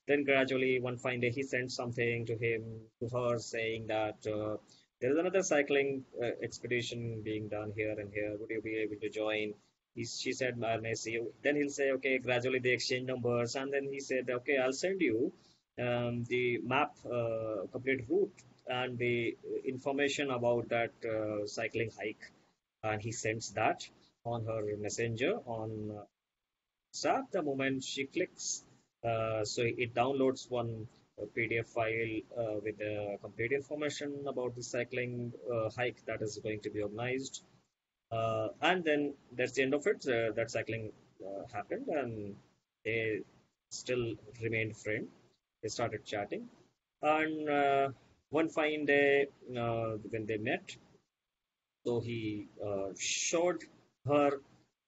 then gradually, one fine day, he sends something to her, saying that there is another cycling expedition being done here and here. Would you be able to join? She said, I may see you. Then he'll say, okay, gradually they exchange numbers. And then he said, okay, I'll send you the map, complete route, and the information about that cycling hike. And he sends that on her messenger on WhatsApp. The moment she clicks, so it downloads one PDF file with complete information about the cycling hike that is going to be organized. And then that's the end of it. That cycling happened, and they still remained friends. They started chatting, and one fine day when they met, so he showed her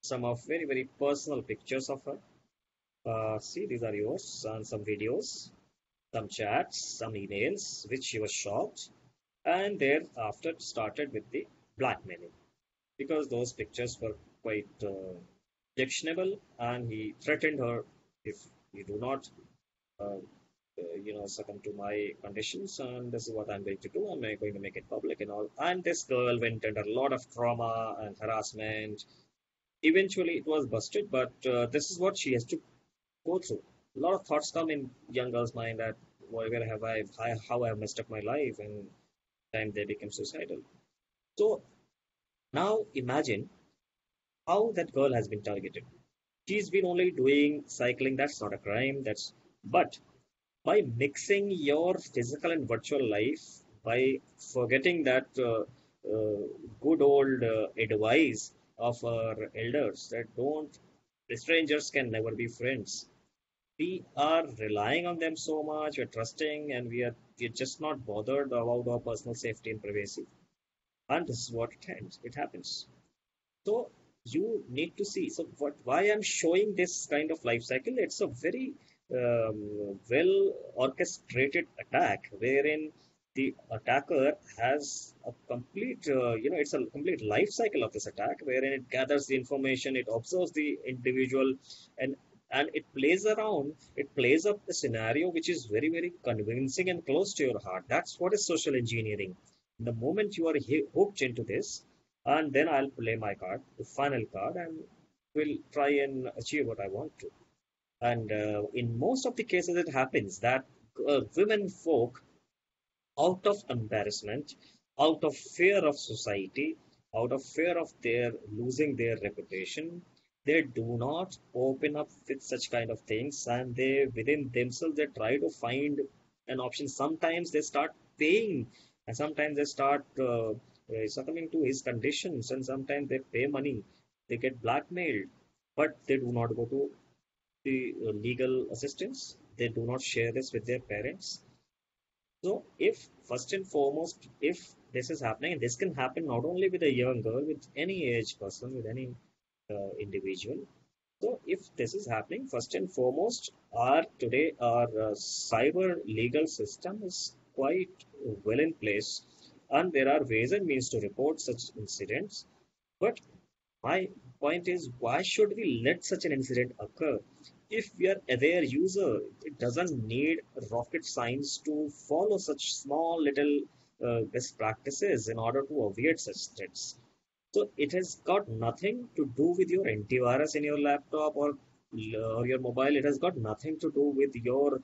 some of very very personal pictures of her. See, these are yours, and some videos, some chats, some emails, which she was shocked, and thereafter started with the blackmailing, because those pictures were quite objectionable, and he threatened her, if you do not succumb to my conditions, and this is what I'm going to do. I'm going to make it public and all. And this girl went under a lot of trauma and harassment. Eventually it was busted, but this is what she has to go through. A lot of thoughts come in young girls' mind that where have how I have messed up my life, and time they become suicidal. So now imagine how that girl has been targeted. She's been only doing cycling. That's not a crime. But by mixing your physical and virtual life, by forgetting that good old advice of our elders that strangers can never be friends. We are relying on them so much, we're trusting, and we're just not bothered about our personal safety and privacy. And this is what it happens. So you need to see. So why I'm showing this kind of life cycle? It's a very well orchestrated attack, wherein the attacker has a complete, it's a complete life cycle of this attack, wherein it gathers the information, it observes the individual, and it plays around, it plays up a scenario which is very, very convincing and close to your heart. That's what is social engineering. The moment you are hooked into this, and then I'll play my card, the final card, and will try and achieve what I want to. And in most of the cases, it happens that women folk, out of embarrassment, out of fear of society, out of fear of their losing their reputation, they do not open up with such kind of things, and they within themselves they try to find an option. Sometimes they start paying, and sometimes they start succumbing to his conditions, and sometimes they pay money, they get blackmailed, but they do not go to the legal assistance. They do not share this with their parents. So, if first and foremost, if this is happening, and this can happen not only with a young girl, with any age person, with any individual. So, if this is happening, first and foremost, our cyber legal system is quite well in place, and there are ways and means to report such incidents. But my point is, why should we let such an incident occur? If we are aware user, it doesn't need rocket science to follow such small little best practices in order to avoid such threats. So it has got nothing to do with your antivirus in your laptop or your mobile. It has got nothing to do with your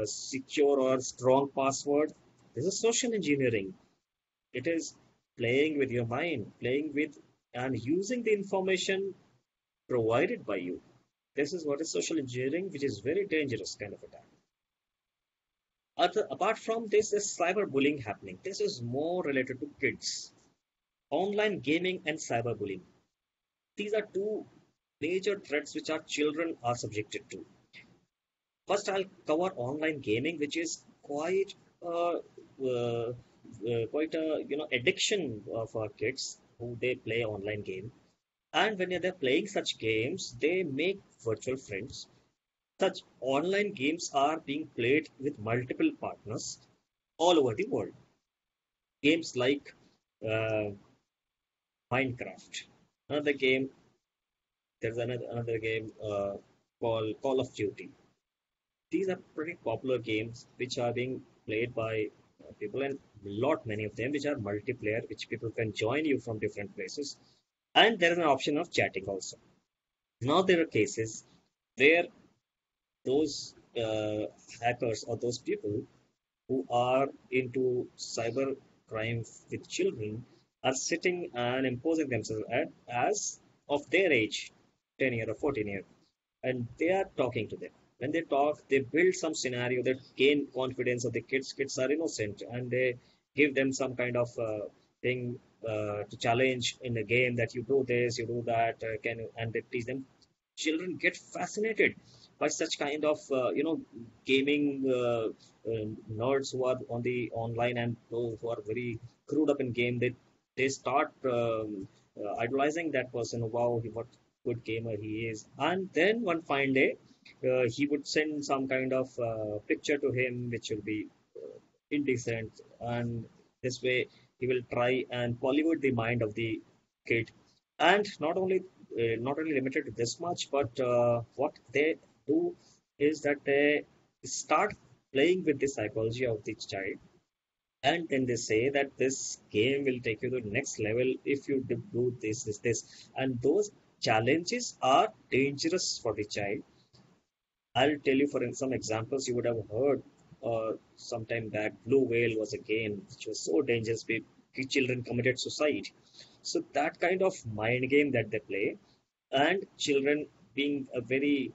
secure or strong password. This is social engineering. It is playing with your mind, playing with and using the information provided by you. This is what is social engineering, which is very dangerous kind of attack. Apart from this, is cyberbullying happening. This is more related to kids. Online gaming and cyberbullying. These are two major threats which our children are subjected to. First, I'll cover online gaming, which is quite a addiction for kids who they play online game. And when they're playing such games, they make virtual friends. Such online games are being played with multiple partners all over the world. Games like uh, Minecraft. Another game, there's another game called Call of Duty. These are pretty popular games which are being played by people, and many of them which are multiplayer, which people can join you from different places. And there is an option of chatting also. Now there are cases where those hackers or those people who are into cyber crime with children are sitting and imposing themselves as of their age, 10 year or 14 year, and they are talking to them. When they talk, they build some scenario that gain confidence of the kids. Kids are innocent, and they give them some kind of thing to challenge in the game that you do this, you do that, and they teach them. Children get fascinated by such kind of gaming nerds who are on the online, and those who are very screwed up in game. They start idolizing that person. Wow, what good gamer he is! And then one fine day, he would send some kind of picture to him, which will be indecent, and this way he will try and pollute the mind of the kid. And not only limited to this much, but what they do is that they start playing with the psychology of the child, and then they say that this game will take you to the next level if you do this, and those challenges are dangerous for the child. I'll tell you for some examples. You would have heard sometime back, Blue Whale was a game which was so dangerous. Children committed suicide. So that kind of mind game that they play, and children being a very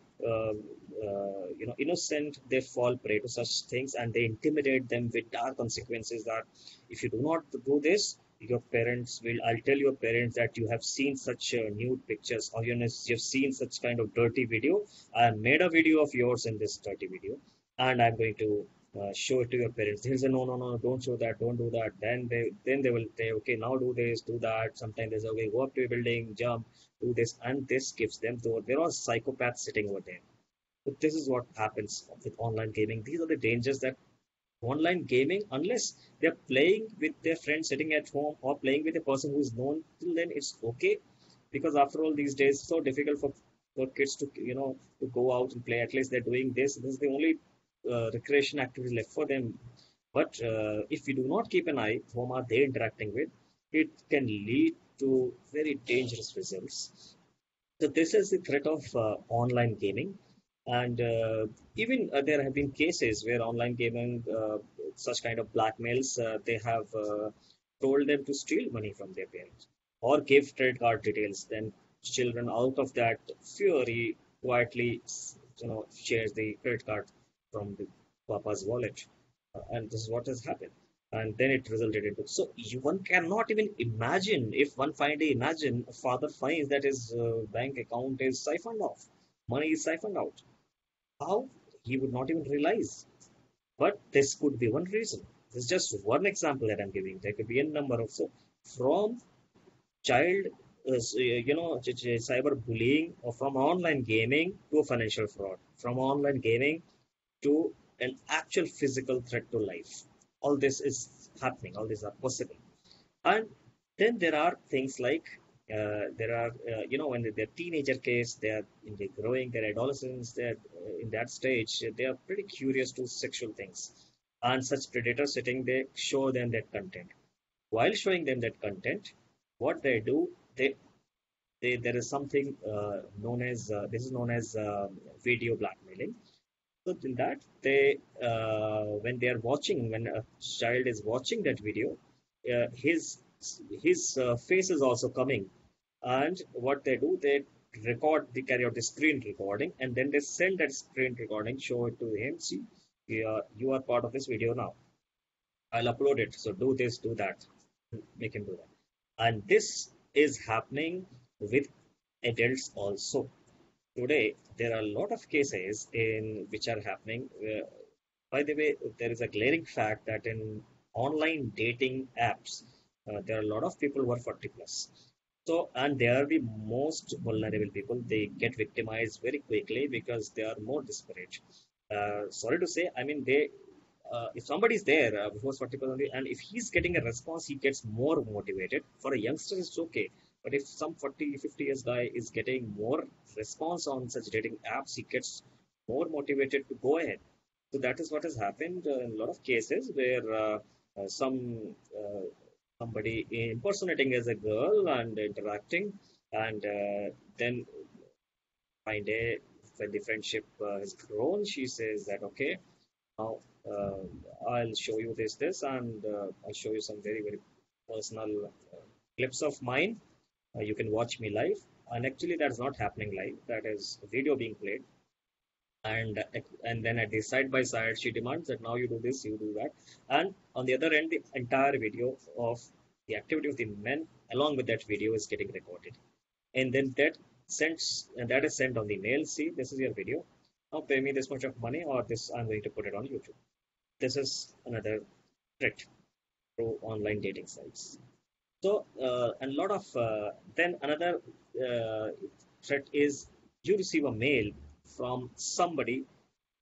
innocent, they fall prey to such things, and they intimidate them with dark consequences. That if you do not do this, your parents will. I'll tell your parents that you have seen such nude pictures, or you've seen such kind of dirty video. I made a video of yours in this dirty video, and I'm going to show it to your parents. They'll say, no, no, no, don't show that, don't do that. Then they will say, okay, now do this, do that. Sometimes they say, okay, go up to a building, jump, do this, and this gives them. Though there are psychopaths sitting over there. But this is what happens with online gaming. These are the dangers that online gaming, unless they're playing with their friends sitting at home or playing with a person who's known, till then it's okay. Because after all, these days, it's so difficult for kids to to go out and play. At least they're doing this. This is the only recreation activity left for them. But if we do not keep an eye, whom are they interacting with, it can lead to very dangerous results. So this is the threat of online gaming, and even there have been cases where online gaming, such kind of blackmails, they have told them to steal money from their parents or give credit card details. Then children, out of that fury, quietly, shares the credit card from the papa's wallet, and this is what has happened. And then it resulted into, so one cannot even imagine, if one finally imagine a father finds that his bank account is siphoned off, money is siphoned out, how he would not even realize. But this could be one reason. This is just one example that I'm giving. There could be a number of, so from child, cyber bullying, or from online gaming to a financial fraud, from online gaming to an actual physical threat to life. All this is happening, all these are possible. And then there are things like, when they're teenager case, they are in the growing, they're adolescents, they're in that stage, they are pretty curious to sexual things. And such predators sitting, they show them that content. While showing them that content, what they do, there is something this is known as video blackmailing. So in that, when they are watching, when a child is watching that video, his face is also coming, and what they do, they carry out the screen recording, and then they send that screen recording, show it to him. See, you are part of this video now. I'll upload it. So do this, do that, make him do that, and this is happening with adults also. Today, there are a lot of cases in which are happening. By the way, there is a glaring fact that in online dating apps, there are a lot of people who are 40 plus. So, and they are the most vulnerable people. They get victimized very quickly because they are more desperate. Sorry to say, I mean, if somebody is there who's 40%, and if he's getting a response, he gets more motivated. For a youngster, it's okay. But if some 40, 50 years guy is getting more response on such dating apps, he gets more motivated to go ahead. So that is what has happened in a lot of cases where somebody impersonating as a girl and interacting, and then one day when the friendship has grown, she says that, okay, now I'll show you this, and I'll show you some very, very personal clips of mine. You can watch me live. And actually, that's not happening live. That is a video being played. And then at the side by side, she demands that now you do this, you do that. And on the other end, the entire video of the activity of the men along with that video is getting recorded. And then that is sent on the mail. See, this is your video. Now pay me this much of money, or this I'm going to put it on YouTube. This is another threat through online dating sites. So, and a lot of then another threat is you receive a mail from somebody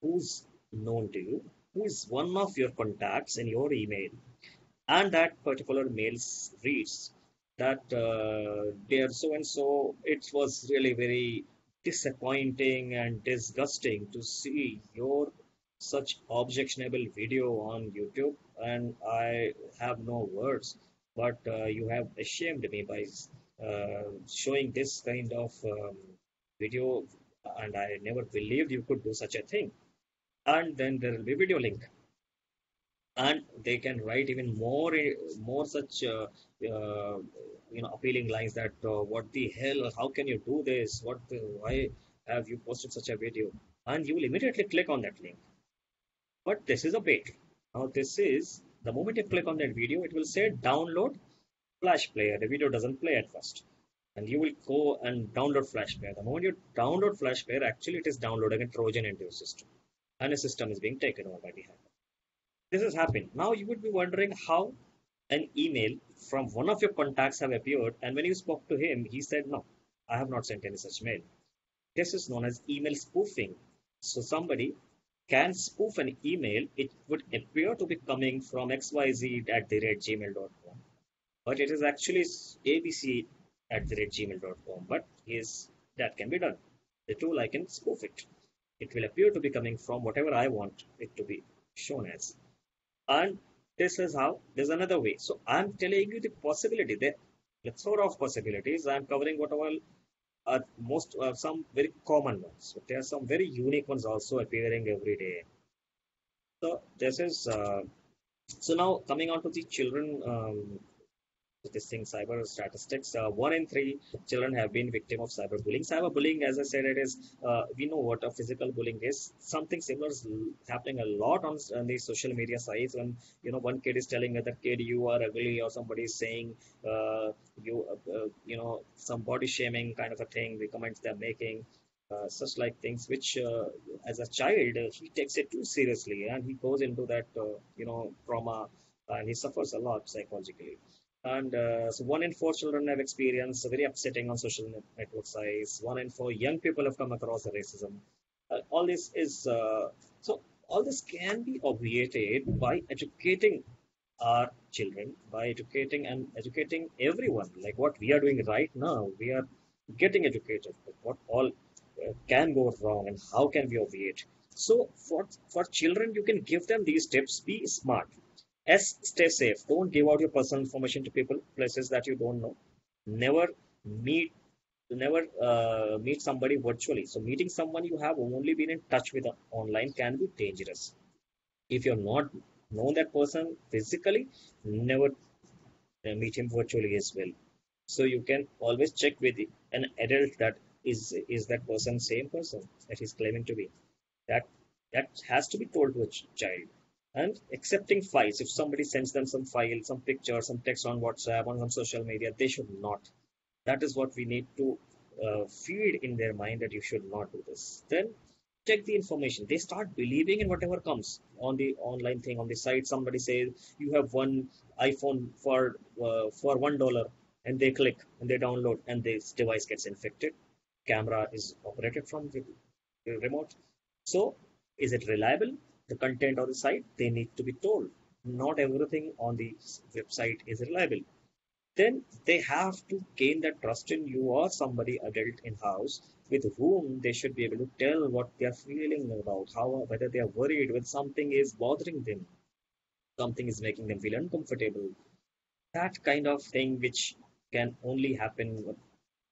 who's known to you, who is one of your contacts in your email, and that particular mail reads that dear so and so, it was really very disappointing and disgusting to see your such objectionable video on YouTube, and I have no words, but you have ashamed me by showing this kind of video, and I never believed you could do such a thing. And then there will be video link, and they can write even more such appealing lines that what the hell, how can you do this, why have you posted such a video, and you will immediately click on that link. But this is a bait. Now this is, the moment you click on that video, it will say download Flash Player. The video doesn't play at first, and you will go and download Flash Player. The moment you download Flash Player, actually it is downloading a Trojan into your system, and a system is being taken over by the hacker. This has happened. Now you would be wondering how an email from one of your contacts have appeared, and when you spoke to him, he said, no, I have not sent any such mail. This is known as email spoofing. So somebody can spoof an email. It would appear to be coming from xyz@gmail.com, but it is actually abc@gmail.com. But that can be done. The tool, I can spoof it. It will appear to be coming from whatever I want it to be shown as. And this is how, there's another way. So I'm telling you the possibility, the plethora of possibilities. I'm covering what all are some very common ones, but there are some very unique ones also appearing every day. So this is so now coming on to the children. This thing, cyber statistics. 1 in 3 children have been victim of cyberbullying. Cyberbullying, as I said, it is we know what a physical bullying is. Something similar is happening a lot on the social media sites. When one kid is telling another kid you are ugly, or somebody is saying some body shaming kind of a thing. The comments they're making. Such like things which as a child he takes it too seriously and he goes into that trauma and he suffers a lot psychologically. And so 1 in 4 children have experienced very upsetting on social network sites. 1 in 4 young people have come across the racism. All this is so all this can be obviated by educating our children, by educating everyone. Like what we are doing right now, we are getting educated. But what all can go wrong and how can we obviate? So for children, you can give them these tips. Be smart. Stay safe. Don't give out your personal information to people, places that you don't know. Never meet, meet somebody virtually. So meeting someone you have only been in touch with online can be dangerous. If you're not known that person physically, never meet him virtually as well. So you can always check with an adult that is that person same person that he's claiming to be. That that has to be told to a child. And accepting files. If somebody sends them some file, some picture, some text on WhatsApp, on some social media, they should not. That is what we need to feed in their mind that you should not do this. Then check the information. They start believing in whatever comes on the online thing on the site. Somebody says you have one iPhone for $1, and they click and they download, and this device gets infected. Camera is operated from the remote. So is it reliable? The content on the site, they need to be told. Not everything on the website is reliable. Then they have to gain that trust in you or somebody adult in house with whom they should be able to tell what they are feeling about, how whether they are worried when something is bothering them, something is making them feel uncomfortable. That kind of thing which can only happen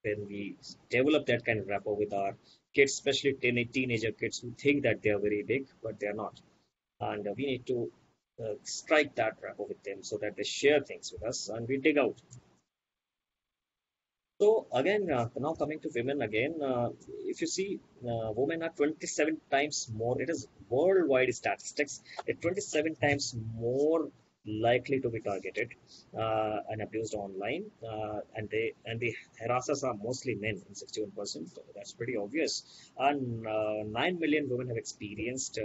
when we develop that kind of rapport with our kids, especially teenager kids who think that they are very big, but they are not. And we need to strike that rapport with them so that they share things with us and we dig out. So again, now coming to women again, if you see, women are 27 times more. It is worldwide statistics. 27 times more likely to be targeted and abused online, and the harassers are mostly men in 61%. That's pretty obvious. And 9 million women have experienced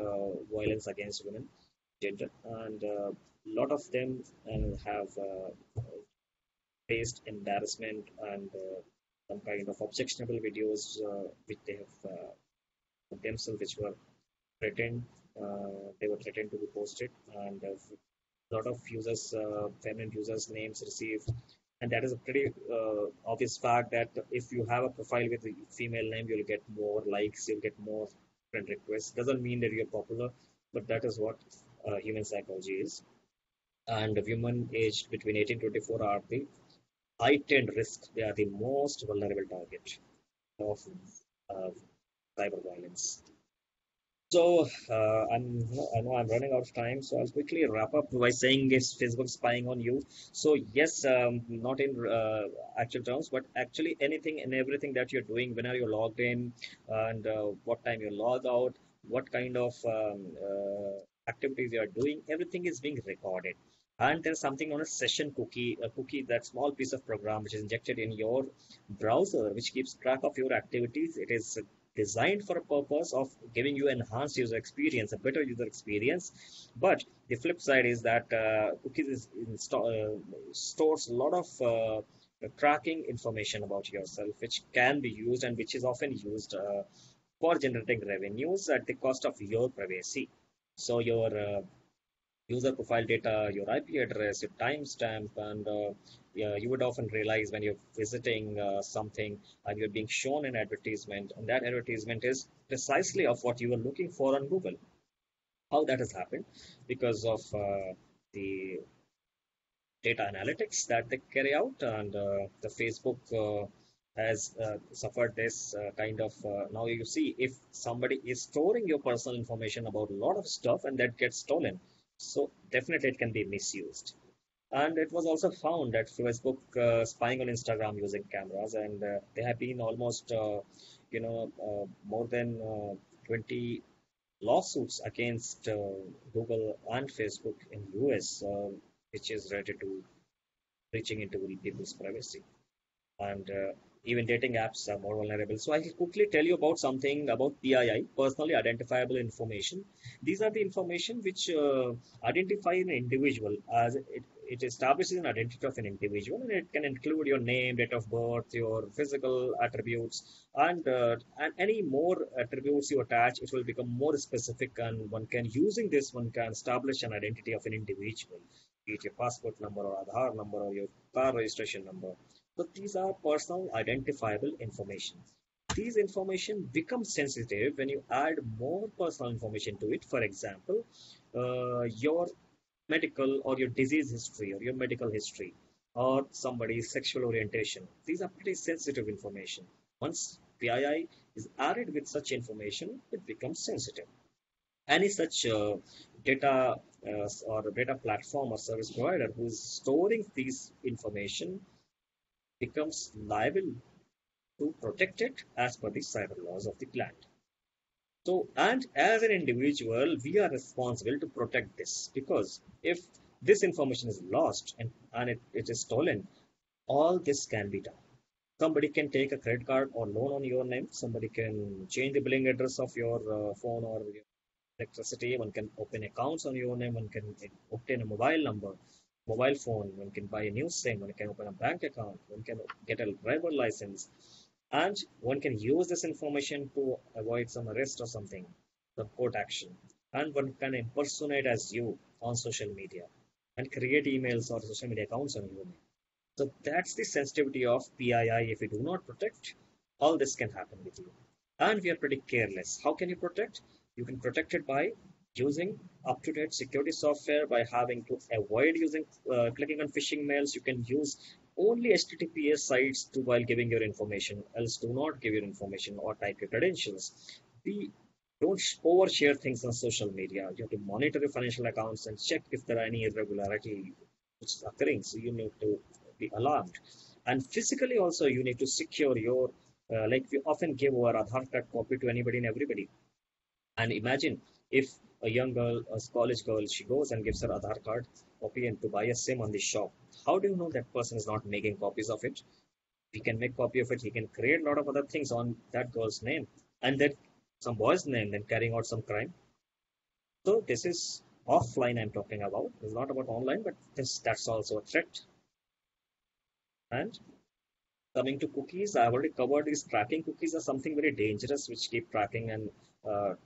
violence against women, gender, and a lot of them have faced embarrassment and some kind of objectionable videos which they have themselves, which were threatened. They were threatened to be posted, and a lot of users, feminine users' names received. And that is a pretty obvious fact that if you have a profile with a female name, you'll get more likes, you'll get more friend requests. Doesn't mean that you're popular, but that is what human psychology is. And women aged between 18 to 24 are the heightened risk. They are the most vulnerable target of uh, cyber violence. So I know I'm running out of time, so I'll quickly wrap up by saying is Facebook spying on you. So yes, not in actual terms, but actually anything and everything that you're doing, when are you logged in, and what time you log out, what kind of activities you are doing, everything is being recorded. And there's something on a session cookie, a cookie, that small piece of program which is injected in your browser, which keeps track of your activities. It is designed for a purpose of giving you enhanced user experience, a better user experience. But the flip side is that cookies stores a lot of tracking information about yourself, which can be used and which is often used for generating revenues at the cost of your privacy. So your user profile data, your IP address, your timestamp, and yeah, you would often realize when you're visiting something and you're being shown an advertisement, and that advertisement is precisely of what you were looking for on Google. How that has happened? Because of the data analytics that they carry out, and the Facebook has suffered this kind of. Now you see, if somebody is storing your personal information about a lot of stuff and that gets stolen, so definitely it can be misused. And it was also found that Facebook spying on Instagram using cameras, and there have been almost, more than 20 lawsuits against Google and Facebook in US, which is related to reaching into people's privacy. And even dating apps are more vulnerable. So I'll quickly tell you about something about PII, personally identifiable information. These are the information which identify an individual as it establishes an identity of an individual, and it can include your name, date of birth, your physical attributes, and any more attributes you attach. It will become more specific, and one can using this one can establish an identity of an individual, be it your passport number or Aadhaar number or your car registration number. So these are personal identifiable information. These information become sensitive when you add more personal information to it. For example, your medical or your disease history or your medical history or somebody's sexual orientation. These are pretty sensitive information. Once PII is added with such information, it becomes sensitive. Any such data or data platform or service provider who is storing these information becomes liable to protect it as per the cyber laws of the land. So, and as an individual, we are responsible to protect this, because if this information is lost and it is stolen, all this can be done. Somebody can take a credit card or loan on your name. Somebody can change the billing address of your phone or your electricity. One can open accounts on your name. One can obtain a mobile number, mobile phone. One can buy a new SIM. One can open a bank account. One can get a driver license, and one can use this information to avoid some arrest or something, some court action. And one can impersonate as you on social media and create emails or social media accounts on your name. So that's the sensitivity of PII. If you do not protect, all this can happen with you. And we are pretty careless. How can you protect? You can protect it by using up-to-date security software, by having to avoid using clicking on phishing mails. You can use only HTTPS sites to while giving your information, else do not give your information or type your credentials. We don't overshare things on social media. You have to monitor your financial accounts and check if there are any irregularity which is occurring. So you need to be alarmed. And physically also, you need to secure your, like we often give our Aadhaar card copy to anybody and everybody. And imagine if a young girl, a college girl, she goes and gives her Aadhaar card copy and to buy a SIM on the shop. How do you know that person is not making copies of it? He can make copy of it. He can create a lot of other things on that girl's name, and then some boy's name, then carrying out some crime. So this is offline I'm talking about. It's not about online, but that's also a threat. And coming to cookies, I've already covered these. Tracking cookies are something very dangerous, which keep tracking and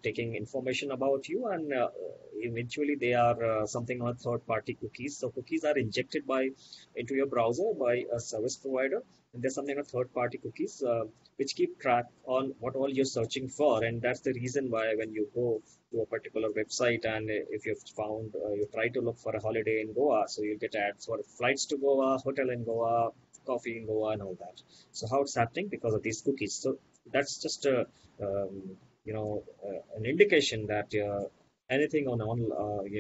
taking information about you, and eventually they are something on third-party cookies. So cookies are injected into your browser by a service provider, and there's something of third-party cookies which keep track on what all you're searching for, and that's the reason why when you go to a particular website and if you've found you try to look for a holiday in Goa, so you'll get ads for flights to Goa, hotel in Goa, coffee in Goa, and all that. So how it's happening? Because of these cookies. So that's just an indication that anything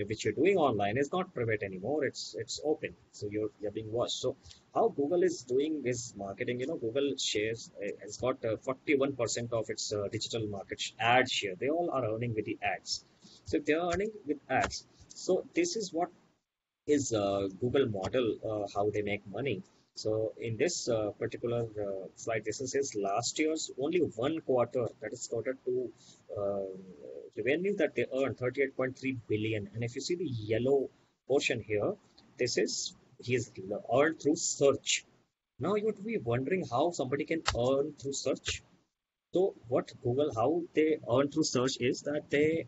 which you're doing online is not private anymore. It's open. So you're being watched. So how Google is doing this marketing? Google shares has got 41% of its digital market ad share. They all are earning with the ads. So if they are earning with ads, so this is what is Google model, how they make money. So in this particular slide, this is last year's only one quarter, that is quarter two revenue that they earned 38.3 billion. And if you see the yellow portion here, this is he's earned through search. Now you would be wondering how somebody can earn through search. So what Google, how they earn through search is that they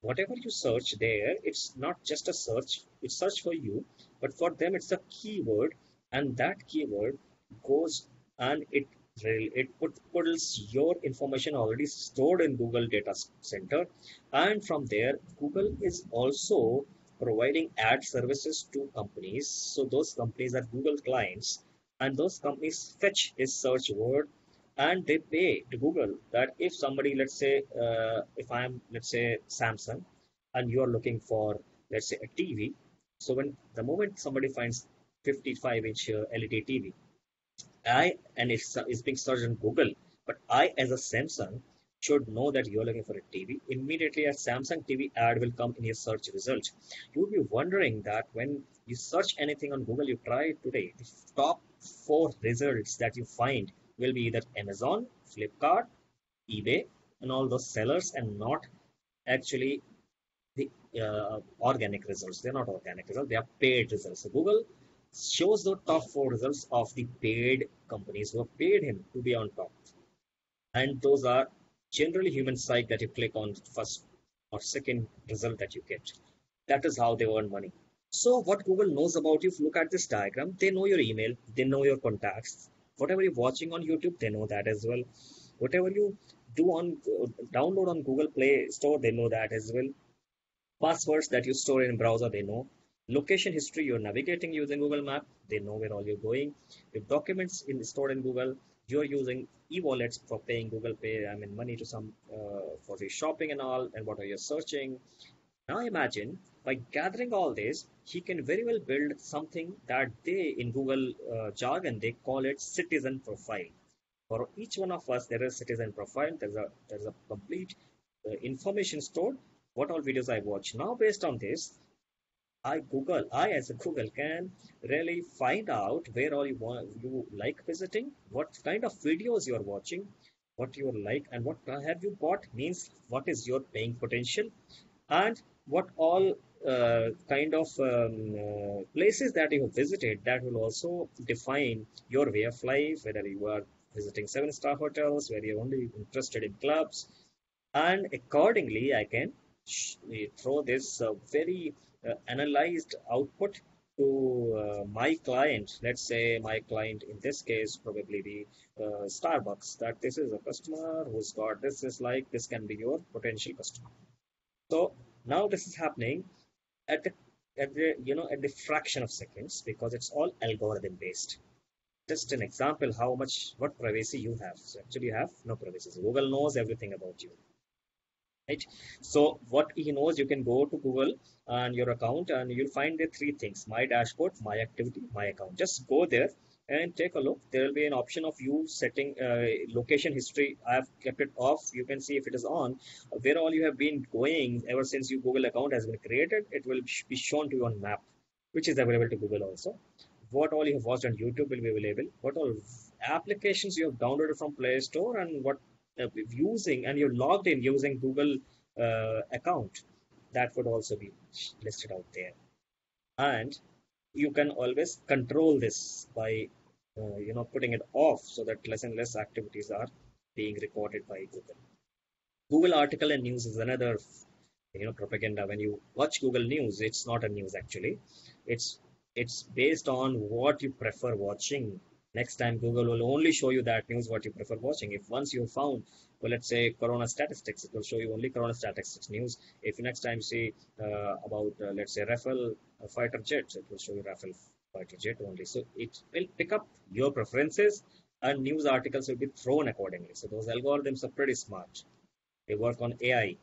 whatever you search there, it's not just a search, it's search for you, but for them it's a keyword, and that keyword goes and it puts your information already stored in Google data center, and from there Google is also providing ad services to companies. So those companies are Google clients, and those companies fetch his search word and they pay to Google that if somebody, let's say, if I am, let's say, Samsung, and you are looking for, let's say, a TV. So when the moment somebody finds 55-inch LED TV, and it's being searched on Google, but I, as a Samsung, should know that you're looking for a TV. Immediately, a Samsung TV ad will come in your search result. You would be wondering that when you search anything on Google, you try it today, the top four results that you find will be either Amazon, Flipkart, eBay, and all those sellers, and not actually the organic results. They're not organic results, they are paid results. So Google shows the top four results of the paid companies who have paid him to be on top. And those are generally human site that you click on first or second result that you get. That is how they earn money. So what Google knows about you, if you look at this diagram, they know your email, they know your contacts. Whatever you're watching on YouTube, they know that as well. Whatever you do on download on Google Play Store, they know that as well. Passwords that you store in browser, they know. Location history, you're navigating using Google Map, they know where all you're going. If documents stored in Google, you're using e-wallets for paying Google Pay, money to some for the shopping and all, and what are you searching. Now imagine by gathering all this, he can very well build something that they, in Google jargon, they call it citizen profile. For each one of us, there is citizen profile. There's a complete information stored. What all videos I watch now based on this, I as a Google can really find out where all you like visiting, what kind of videos you are watching, what you like, and what have you bought, means what is your paying potential, and what all kind of places that you have visited. That will also define your way of life, whether you are visiting 7-star hotels, whether you're only interested in clubs, and accordingly I can throw this very analyzed output to my client. Let's say my client in this case probably the Starbucks, that this is a customer who's got this is like this can be your potential customer. So now this is happening at the fraction of seconds, because it's all algorithm based. Just an example how much what privacy you have. So actually you have no privacy. So Google knows everything about you. Right? So what he knows, you can go to Google and your account and you'll find the three things: my dashboard, my activity, my account. Just go there and take a look. There will be an option of you setting location history. I have kept it off. You can see if it is on, where all you have been going ever since your Google account has been created. It will be shown to you on map, which is available to Google also. What all you have watched on YouTube will be available. What all applications you have downloaded from Play Store, and what using, and you're logged in using Google account, that would also be listed out there. And you can always control this by putting it off, so that less and less activities are being recorded by Google. Google article and news is another propaganda. When you watch Google News, it's not a news actually. It's based on what you prefer watching. Next time Google will only show you that news what you prefer watching. If once you found, well, let's say Corona statistics, it will show you only Corona statistics news. If next time you see about let's say Rafale fighter jets, it will show you Rafale fighter jet only. So it will pick up your preferences, and news articles will be thrown accordingly. So those algorithms are pretty smart. They work on AI.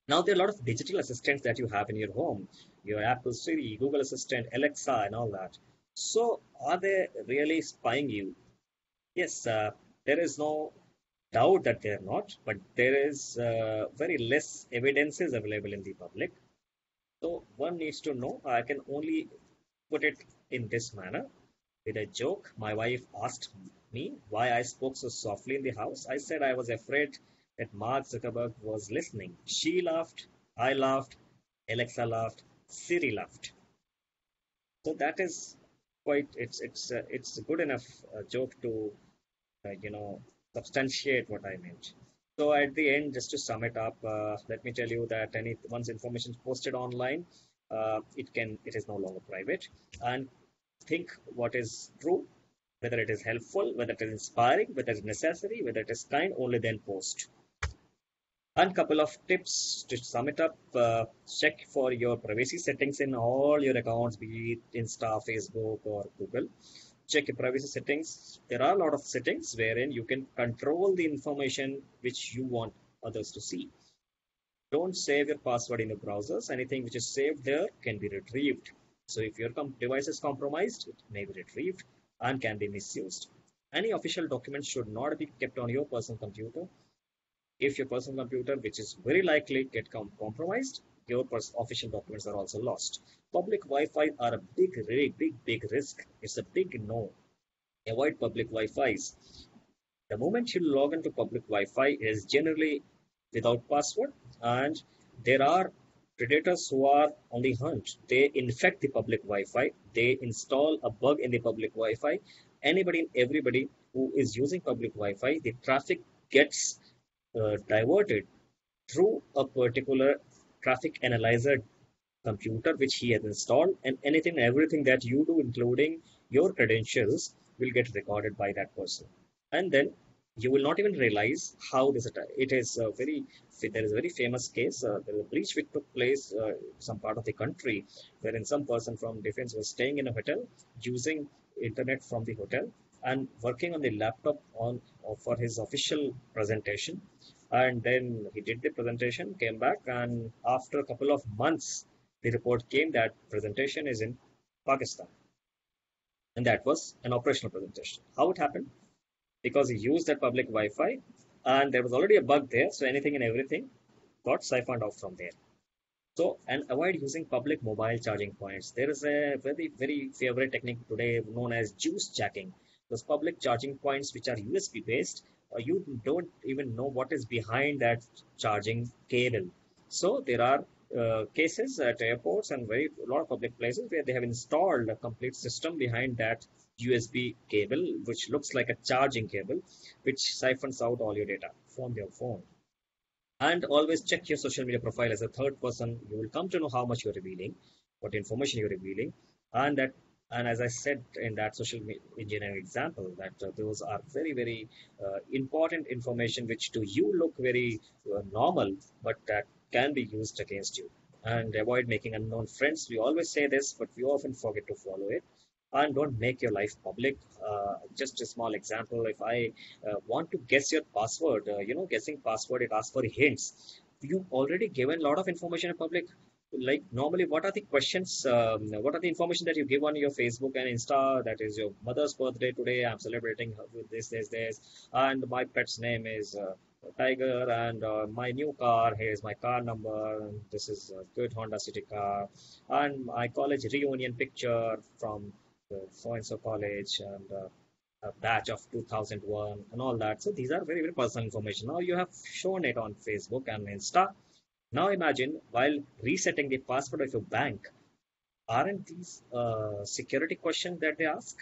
Now there are a lot of digital assistants that you have in your home, your Apple Siri, Google Assistant, Alexa, and all that. So are they really spying you? Yes, there is no doubt that they are not, but there is very less evidences available in the public. So one needs to know. I can only put it in this manner with a joke. My wife asked me why I spoke so softly in the house. I said I was afraid that Mark Zuckerberg was listening. She laughed, I laughed, Alexa laughed, Siri laughed. So that is quite, it's a good enough joke to substantiate what I meant. So at the end, just to sum it up, let me tell you that once information is posted online, it is no longer private. And think what is true, whether it is helpful, whether it is inspiring, whether it is necessary, whether it is kind, only then post. And couple of tips to sum it up: check for your privacy settings in all your accounts, be it Insta, Facebook, or Google. check your privacy settings. There are a lot of settings wherein you can control the information which you want others to see. Don't save your password in your browsers. Anything which is saved there can be retrieved. So if your device is compromised, it may be retrieved and can be misused. Any official document should not be kept on your personal computer. If your personal computer, which is very likely get compromised, your official documents are also lost. Public Wi-Fi are a big risk. It's a big no. Avoid public Wi-Fis. The moment you log into public Wi-Fi is generally without password, and there are predators who are on the hunt. They infect the public Wi-Fi. They install a bug in the public Wi-Fi. Anybody and everybody who is using public Wi-Fi, the traffic gets diverted through a particular traffic analyzer computer which he has installed, and anything and everything that you do, including your credentials, will get recorded by that person. And then you will not even realize how this attack. There is a very famous case. There was a breach which took place some part of the country, wherein some person from defense was staying in a hotel using internet from the hotel and working on the laptop for his official presentation. And then he did the presentation, came back, and after a couple of months, the report came that presentation is in Pakistan. And that was an operational presentation. How it happened? Because he used that public Wi-Fi, and there was already a bug there, so anything and everything got siphoned off from there. So, and avoid using public mobile charging points. There is a very favorite technique today known as juice jacking. Those public charging points which are USB based, you don't even know what is behind that charging cable. So there are cases at airports and a lot of public places where they have installed a complete system behind that USB cable, which looks like a charging cable, which siphons out all your data from your phone. And always check your social media profile as a third person. You will come to know how much you're revealing, what information you're revealing, and as I said in that social engineering example, that those are very important information which to you look very normal, but that can be used against you. And avoid making unknown friends. We always say this, but we often forget to follow it. And don't make your life public. Just a small example, if I want to guess your password, guessing password, it asks for hints. You've already given a lot of information in public. Like normally, what are the questions, what are the information that you give on your Facebook and Insta? That is your mother's birthday today. I'm celebrating with this, and my pet's name is Tiger, and my new car, here's my car number, and this is a good Honda City car, and my college reunion picture from so-and-so college, and a batch of 2001 and all that. So these are very personal information. Now you have shown it on Facebook and Insta. Now imagine while resetting the password of your bank, aren't these security questions that they ask?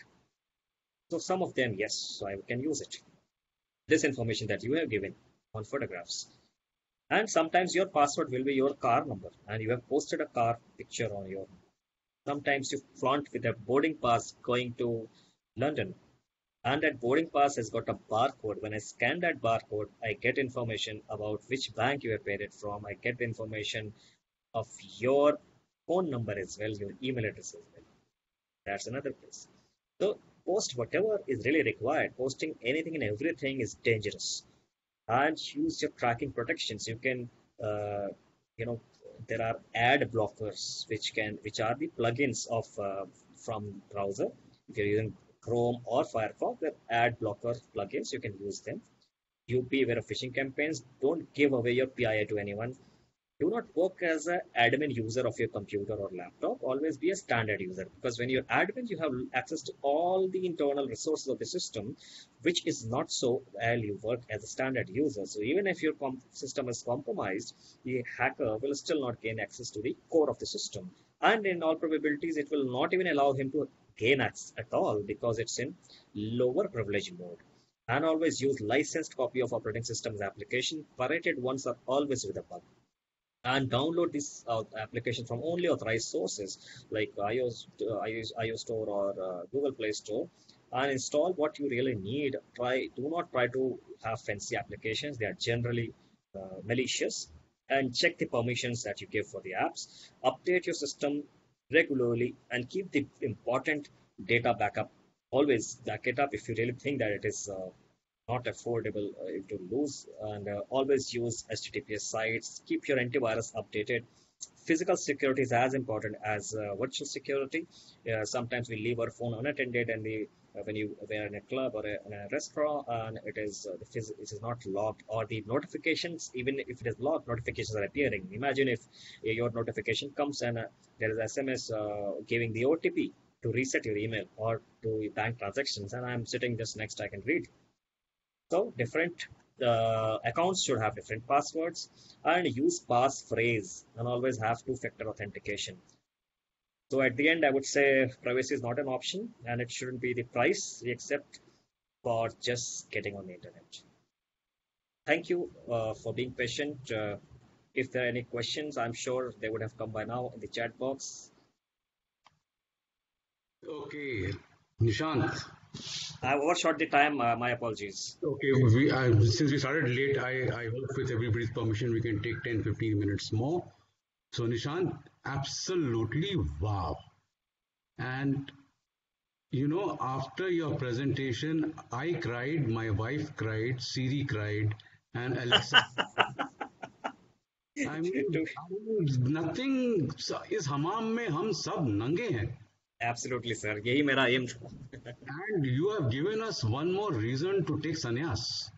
So some of them, yes, so I can use it. This information that you have given on photographs. And sometimes your password will be your car number, and you have posted a car picture on your. Sometimes you flaunt with a boarding pass going to London, and that boarding pass has got a barcode. When I scan that barcode, I get information about which bank you have paid it from. I get the information of your phone number as well, your email address as well. That's another place. So post whatever is really required. Posting anything and everything is dangerous. And use your tracking protections. You can, there are ad blockers which are the plugins of from browser. If you're using Chrome or Firefox, the ad blocker plugins, you can use them. You be aware of phishing campaigns. Don't give away your PII to anyone. Do not work as an admin user of your computer or laptop. Always be a standard user, because when you're admin, you have access to all the internal resources of the system, which is not so while you work as a standard user. So even if your system is compromised, the hacker will still not gain access to the core of the system. And in all probabilities, it will not even allow him to gain access at all, because it's in lower privilege mode. And always use licensed copy of operating system's application. Pirated ones are always with a bug. And download this application from only authorized sources like iOS Store or Google Play Store, and install what you really need. Do not try to have fancy applications. They are generally malicious. And check the permissions that you give for the apps. Update your system regularly and keep the important data backup always back it up if you really think that it is not affordable to lose, and always use HTTPS sites. Keep your antivirus updated. Physical security is as important as virtual security. Sometimes we leave our phone unattended, and when you are in a club or in a restaurant, and it is not logged, or the notifications, even if it is logged, notifications are appearing. Imagine if your notification comes and there is SMS giving the OTP to reset your email or to bank transactions, and I'm sitting just next, I can read. So different accounts should have different passwords, and use passphrase, and always have two-factor authentication. So at the end, I would say privacy is not an option, and it shouldn't be the price we accept for just getting on the internet. Thank you for being patient. If there are any questions, I'm sure they would have come by now in the chat box. Okay, Nishant. I overshot the time. My apologies. Okay, since we started late, I hope with everybody's permission we can take 10-15 minutes more. So Nishant, absolutely wow. And after your presentation, I cried, my wife cried, Siri cried, and Alexa. I mean, nothing is hammam mein hum sab nange hain. Absolutely, sir. यही मेरा aim था. And you have given us one more reason to take sannyas.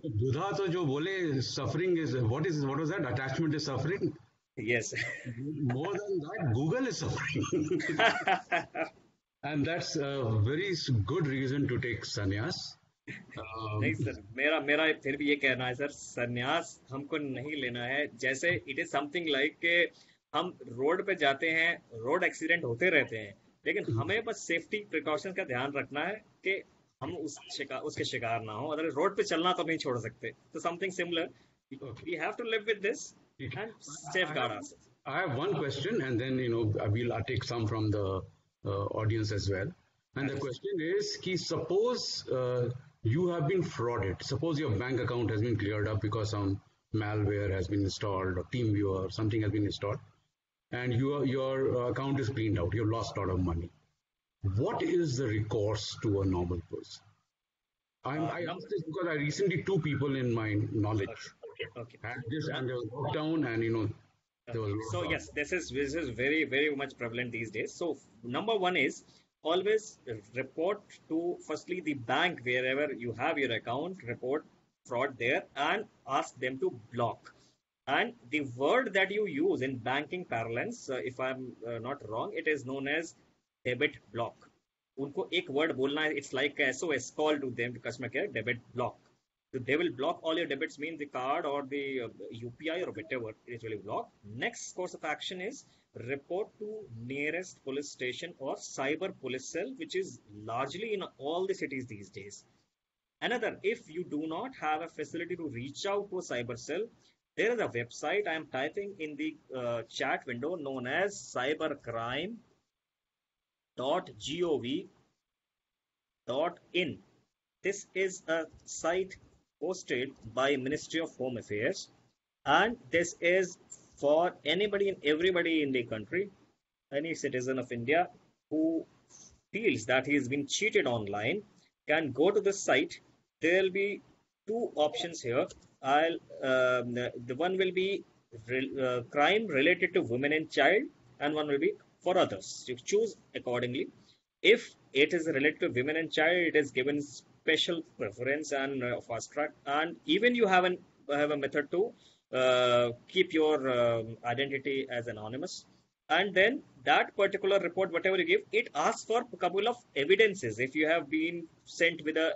Buddha to jo bole suffering is what was that? Attachment is suffering. Yes. More than that, Google is suffering. And that's a very good reason to take sannyas. नहीं sir, मेरा फिर भी ये कहना है sir, संन्यास हमको नहीं लेना है. जैसे इट इज समथिंग लाइक के हम रोड पे जाते हैं, रोड एक्सीडेंट होते रहते हैं, लेकिन हमें बस सेफ्टी प्रिकॉशन का ध्यान रखना है कि हम उसके शिकार ना हो. अगर रोड पे चलना तो नहीं छोड़ सकते. तो something similar, we have to live with this and safeguard ourselves. I have one question, and then we'll take some from the audience as well. And the question is, suppose you have been frauded. Suppose your bank account has been cleared up because some malware has been installed, or TeamViewer or something has been installed, and your account is cleaned out. You've lost a lot of money. What is the recourse to a normal person? I asked this because I recently, two people in my knowledge. Okay. Had this, and there was lockdown, and there was. So yes, this is very very much prevalent these days. So number one is always report to firstly the bank wherever you have your account. Report fraud there and ask them to block. And the word that you use in banking parlance, if I'm not wrong, it is known as debit block. उनको एक word बोलना है. It's like a SOS call to them, to customer care, debit block. So they will block all your debits, mean the card or the UPI or whatever it will block. Next course of action is report to nearest police station or cyber police cell, which is largely in all the cities these days. Another, if you do not have a facility to reach out to a cyber cell, there is a website I am typing in the chat window known as cybercrime.gov.in. This is a site hosted by Ministry of Home Affairs, and this is for anybody and everybody in the country, any citizen of India who feels that he has been cheated online can go to this site. There will be two options here. The one will be crime related to women and child, and one will be for others. You choose accordingly. If it is related to women and child, it is given special preference and fast track, and even you have a method to keep your identity as anonymous. And then that particular report, whatever you give, it asks for a couple of evidences. If you have been sent with a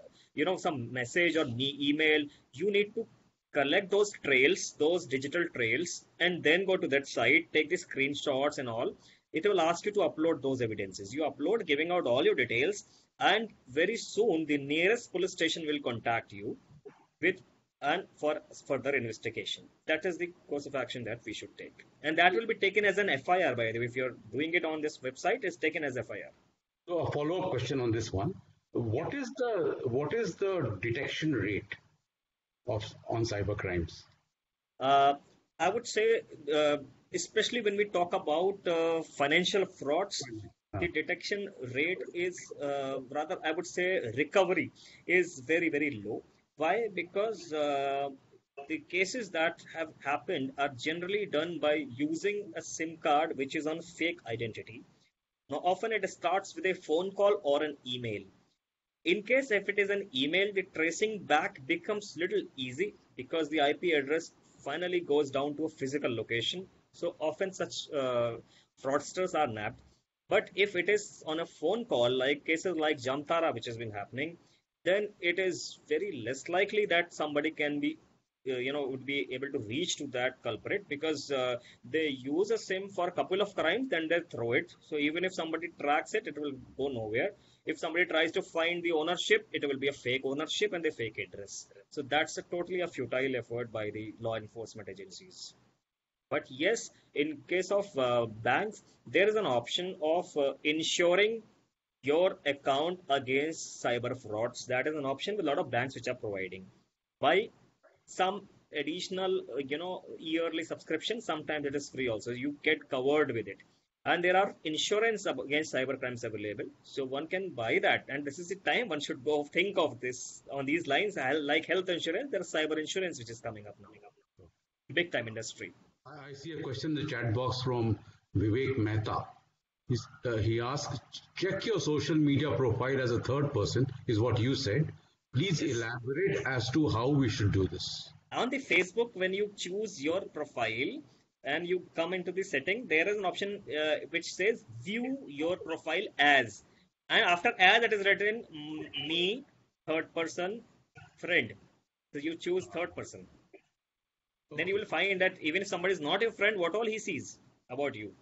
some message or email, you need to collect those trails, those digital trails, and then go to that site, take the screenshots and all. It will ask you to upload those evidences. You upload, giving out all your details, and very soon the nearest police station will contact you with for further investigation. That is the course of action that we should take, and that will be taken as an FIR. By the way, if you're doing it on this website, it's taken as FIR. So a follow-up question on this one: what is the detection rate on cyber crimes? I would say, especially when we talk about financial frauds, the detection rate is rather, I would say, recovery is very, very low. Why? Because the cases that have happened are generally done by using a SIM card which is on fake identity. Now, often it starts with a phone call or an email. In case if it is an email, the tracing back becomes little easy because the IP address finally goes down to a physical location. So often such fraudsters are nabbed. But if it is on a phone call, like cases like Jamtara, which has been happening, then it is very less likely that somebody can be, would be able to reach to that culprit because they use a SIM for a couple of crimes, then they throw it. So even if somebody tracks it, it will go nowhere. If somebody tries to find the ownership, it will be a fake ownership and the fake address. So that's totally a futile effort by the law enforcement agencies. But yes, in case of banks, there is an option of insuring your account against cyber frauds. That is an option with a lot of banks which are providing by some additional, yearly subscription. Sometimes it is free also. You get covered with it. And there are insurance against cyber crimes available. So one can buy that. And this is the time one should go think of this on these lines. Like health insurance, there is cyber insurance which is coming up now. Big time industry. I see a question in the chat box from Vivek Mehta. He asks, check your social media profile as a third person, is what you said. Please elaborate as to how we should do this. On the Facebook, when you choose your profile and you come into the setting, there is an option which says view your profile as. And after as, it is written me, third person, friend. So you choose third person. Then you will find that even if somebody is not your friend, what all he sees about you.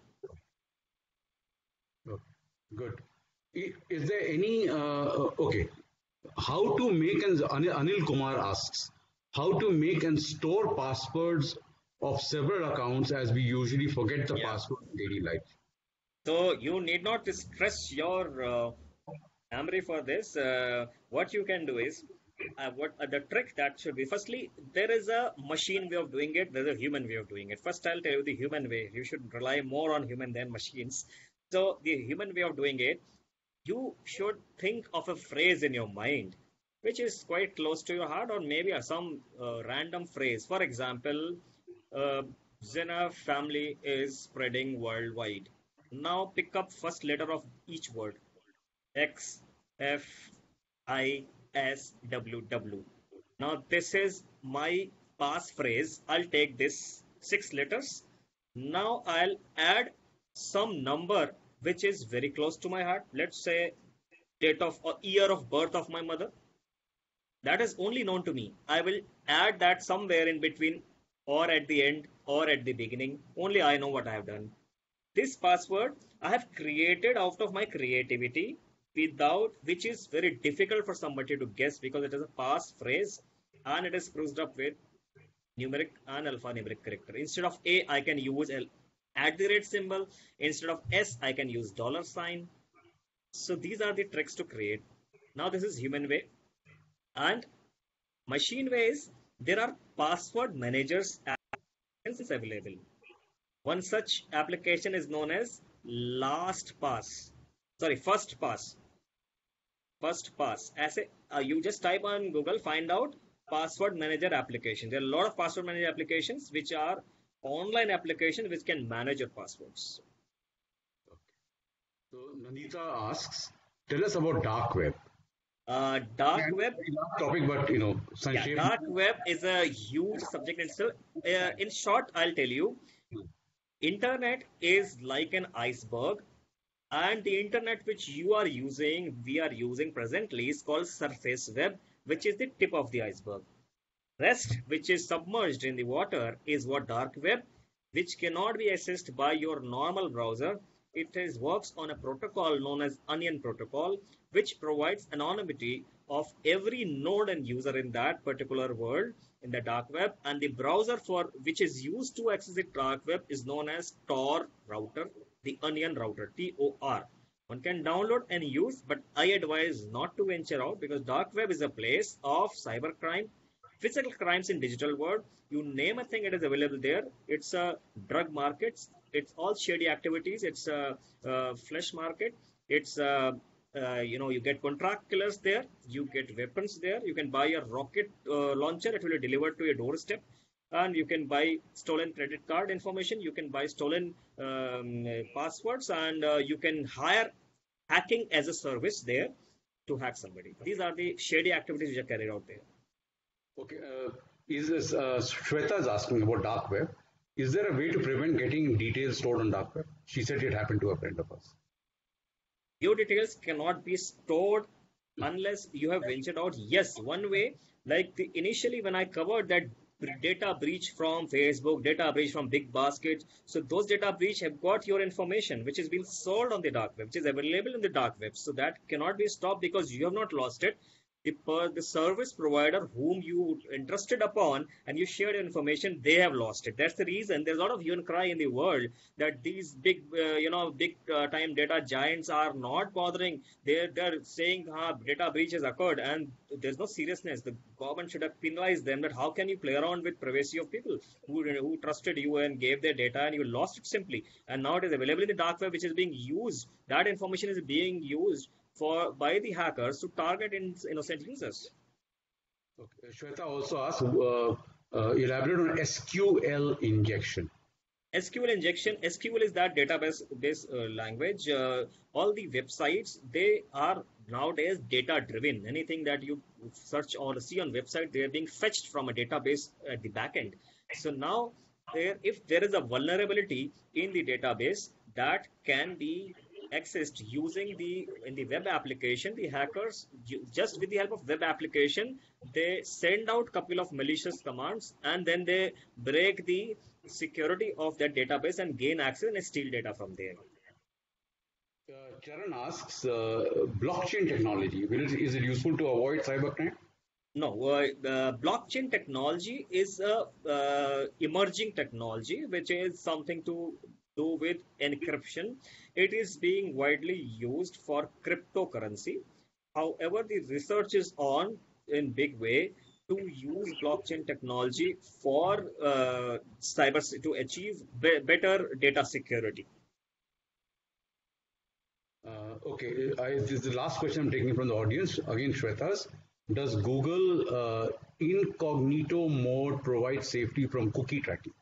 Good. Is there any, okay, how to make, and Anil Kumar asks, how to make and store passwords of several accounts as we usually forget the password in daily life. So you need not stress your memory for this. What you can do is, the trick that should be, firstly, there is a machine way of doing it, there's a human way of doing it. First, I'll tell you the human way. You should rely more on human than machines. So the human way of doing it, you should think of a phrase in your mind which is quite close to your heart, or maybe some random phrase. For example, XENA family is spreading worldwide. Now pick up first letter of each word. X, F, I, S, W, W. Now this is my passphrase. I'll take this 6 letters. Now I'll add some number which is very close to my heart. Let's say date of or year of birth of my mother. That is only known to me. I will add that somewhere in between or at the end or at the beginning. Only I know what I have done. This password I have created out of my creativity, without which is very difficult for somebody to guess because it is a passphrase and it is spruced up with numeric and alphanumeric character. Instead of A, I can use @ symbol. Instead of S, I can use $sign. So these are the tricks to create. Now this is human way. And machine ways, there are password managers applications available. One such application is known as First Pass. As you just type on Google, find out password manager application. There are a lot of password manager applications which are online applications which can manage your passwords. So Nandita asks, tell us about dark web. Dark web topic, but dark web is a huge subject in itself. In short, I'll tell you, internet is like an iceberg, and the internet which we are using presently is called surface web, which is the tip of the iceberg. Rest, which is submerged in the water, is what dark web, which cannot be accessed by your normal browser. It works on a protocol known as Onion protocol, which provides anonymity of every node and user in that particular world in the dark web. And the browser for which is used to access the dark web is known as Tor router, the Onion router, TOR. One can download and use, but I advise not to venture out because dark web is a place of cybercrime. Physical crimes in digital world, you name a thing, it is available there. It's a drug markets, it's all shady activities, it's a, flesh market, it's you get contract killers there, you get weapons there, you can buy a rocket launcher, it will be delivered to your doorstep, and you can buy stolen credit card information, you can buy stolen passwords, and you can hire hacking as a service there to hack somebody. These are the shady activities which are carried out there. Okay, is this Shweta is asking about dark web. Is there a way to prevent getting details stored on dark web? She said it happened to a friend of us. Your details cannot be stored unless you have ventured out. Yes, one way, like initially when I covered that data breach from Facebook, data breach from Big Basket, so those data breach have got your information, which is being sold on the dark web, which is available in the dark web. So that cannot be stopped because you have not lost it. The service provider whom you entrusted upon and you shared information, they have lost it. That's the reason there's a lot of hue and cry in the world that these big time data giants are not bothering. They're saying data breach has occurred and there's no seriousness. The government should have penalized them that how can you play around with privacy of people who trusted you and gave their data and you lost it simply. And now it is available in the dark web, which is being used. That information is being used by the hackers to target innocent users. Okay. Shweta also asked, elaborate on SQL injection. SQL injection, SQL is that database language. All the websites, they are nowadays data driven. Anything that you search or see on website, they are being fetched from a database at the back end. So now, if there is a vulnerability in the database, that can be accessed using in the web application. The hackers, just with the help of web application, they send out a couple of malicious commands and then they break the security of that database and gain access and steal data from there. Charan asks, blockchain technology, is it useful to avoid cybercrime? No, the blockchain technology is a emerging technology, which is something to do with encryption. It is being widely used for cryptocurrency. However, the research is on in big way to use blockchain technology for cyber to achieve better data security. Okay, this is the last question I'm taking from the audience. Again, Shweta's. Does Google incognito mode provide safety from cookie tracking?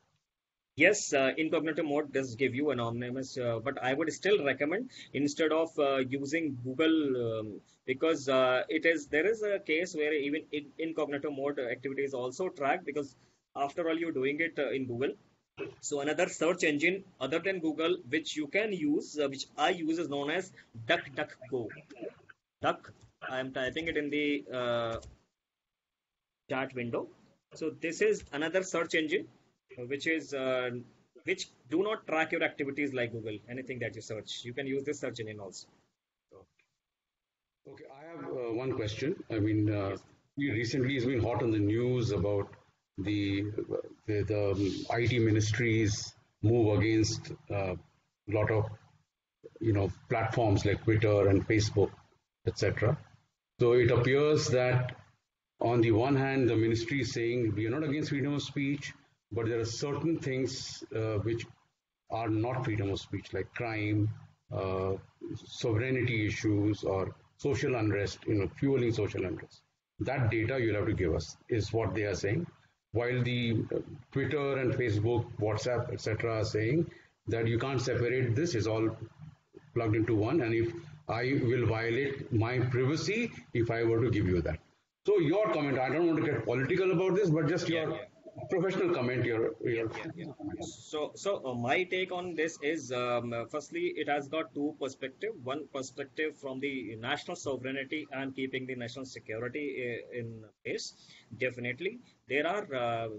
Yes, incognito mode does give you anonymous, but I would still recommend instead of using Google because there is a case where even incognito mode activity is also tracked because after all you're doing it in Google. So another search engine other than Google which you can use, which I use, is known as DuckDuckGo. I am typing it in the chat window. So this is another search engine which do not track your activities like Google. Anything that you search, you can use this search engine also. Okay, I have one question. I mean, recently it's been hot on the news about the IT ministry's move against a lot of platforms like Twitter and Facebook, etc. So it appears that on the one hand, the ministry is saying we are not against freedom of speech, but there are certain things which are not freedom of speech, like crime, sovereignty issues, or social unrest, fueling social unrest. That data you'll have to give us, is what they are saying. While the Twitter and Facebook, WhatsApp, etc. are saying that you can't separate this, it's all plugged into one, and if I will violate my privacy if I were to give you that. So your comment, I don't want to get political about this, but just your professional comment, So my take on this is, firstly, it has got two perspectives. One perspective from the national sovereignty and keeping the national security in place. Definitely, there are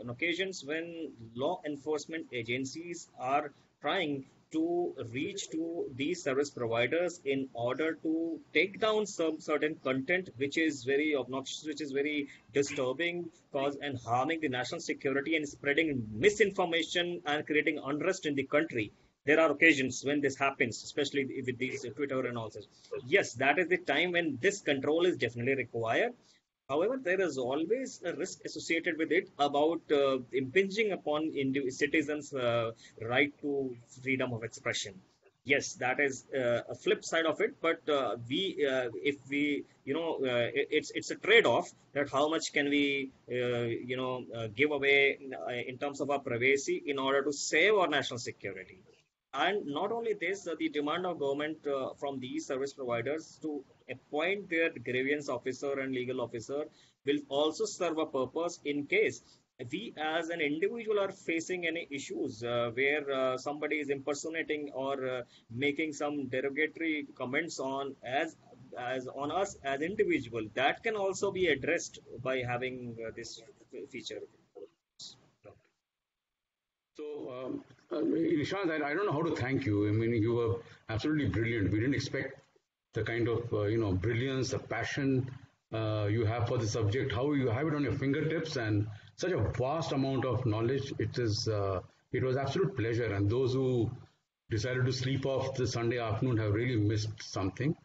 occasions when law enforcement agencies are trying to reach to these service providers in order to take down some certain content which is very obnoxious, which is very disturbing, and harming the national security and spreading misinformation and creating unrest in the country. There are occasions when this happens, especially with these Twitter and all this. Yes, that is the time when this control is definitely required. However, there is always a risk associated with it about impinging upon citizens' right to freedom of expression. Yes, that is a flip side of it. But if we, it's a trade-off that how much can we, give away in terms of our privacy in order to save our national security. And not only this, the demand of government from these service providers to appoint their grievance officer and legal officer will also serve a purpose in case we as an individual are facing any issues where somebody is impersonating or making some derogatory comments on as on us as individual. That can also be addressed by having this feature. So, Nishant, I don't know how to thank you. I mean, you were absolutely brilliant. We didn't expect the kind of brilliance, the passion you have for the subject. How you have it on your fingertips and such a vast amount of knowledge. It was absolute pleasure. And those who decided to sleep off the Sunday afternoon have really missed something.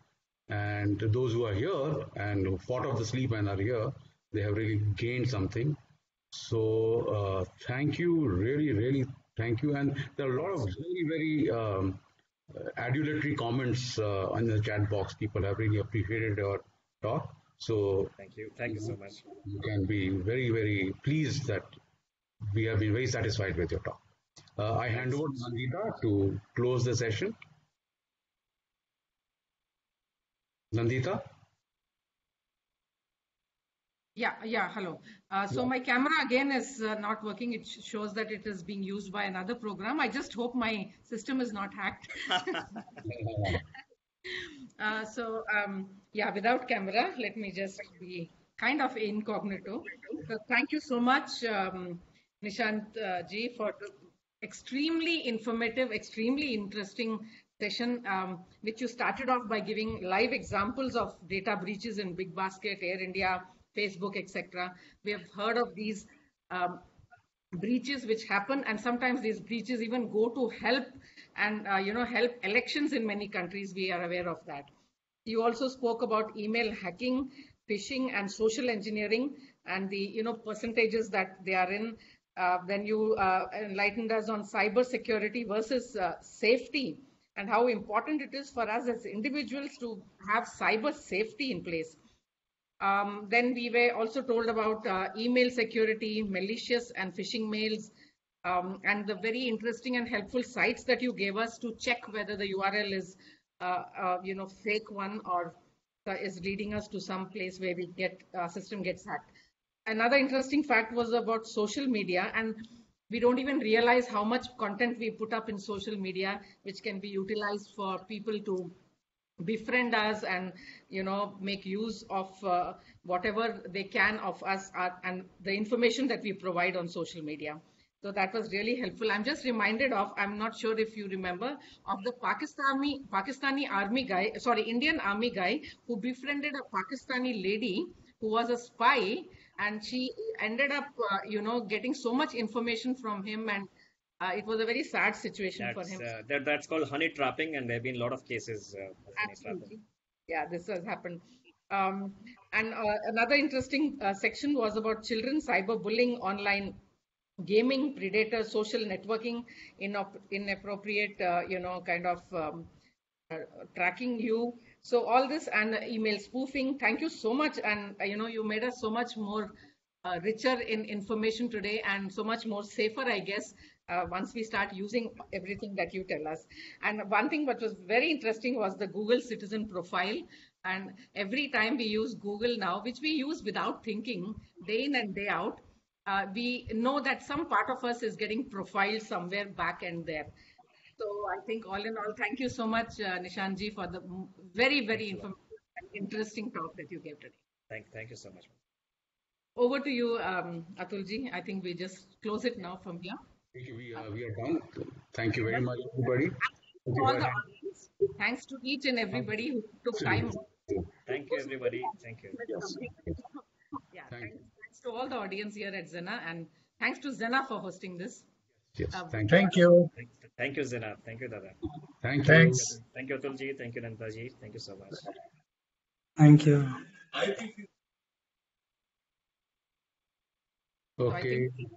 And those who are here and who fought off the sleep and are here, they have really gained something. So thank you, really, really thank you. And there are a lot of very, very adulatory comments on the chat box. People have really appreciated your talk. So thank you so much. You can be very, very pleased that we have been very satisfied with your talk. I hand over to Nandita to close the session. Nandita? Yeah, hello. So my camera again is not working. It shows that it is being used by another program. I just hope my system is not hacked. Yeah, without camera, let me just be kind of incognito. So thank you so much, Nishant ji, for the extremely informative, extremely interesting session, which you started off by giving live examples of data breaches in Big Basket, Air India, Facebook, etc. We have heard of these breaches which happen, and sometimes these breaches even go to help and help elections in many countries. We are aware of that. You also spoke about email hacking, phishing, and social engineering, and the percentages that they are in. Then you enlightened us on cybersecurity versus safety, and how important it is for us as individuals to have cyber safety in place. Then we were also told about email security, malicious and phishing mails, and the very interesting and helpful sites that you gave us to check whether the URL is, fake one or is leading us to some place where we get system gets hacked. Another interesting fact was about social media, and we don't even realize how much content we put up in social media, which can be utilized for people to befriend us and make use of whatever they can of us and the information that we provide on social media. So that was really helpful. I'm just reminded of, I'm not sure if you remember, of the Pakistani army guy, Indian army guy who befriended a Pakistani lady who was a spy, and she ended up getting so much information from him, and it was a very sad situation for him. That's called honey trapping, and there have been a lot of cases of honey trapping. Yeah, this has happened. And another interesting section was about children, cyberbullying, online gaming, predators, social networking, inappropriate, tracking you. So all this and email spoofing. Thank you so much, and you made us so much more richer in information today, and so much more safer, I guess, once we start using everything that you tell us. And one thing that was very interesting was the Google citizen profile. And every time we use Google now, which we use without thinking, day in and day out, we know that some part of us is getting profiled somewhere back and there. So I think all in all, thank you so much, Nishant ji, for the very, very informative and interesting talk that you gave today. Thank you so much. Over to you, Atul ji. I think we just close it now from here. We are done. Thank you very much, everybody. Thanks to each and everybody who took time. Thank you, everybody. Thank you. Yes. Yeah, thanks to all the audience here at XENA, and thanks to XENA for hosting this. Yes, thank you. Thank you, XENA. Thank you, Dada. Thanks. Thank you, Atul ji. Thank you, Nanda ji. Thank you so much. Thank you. So I Okay. think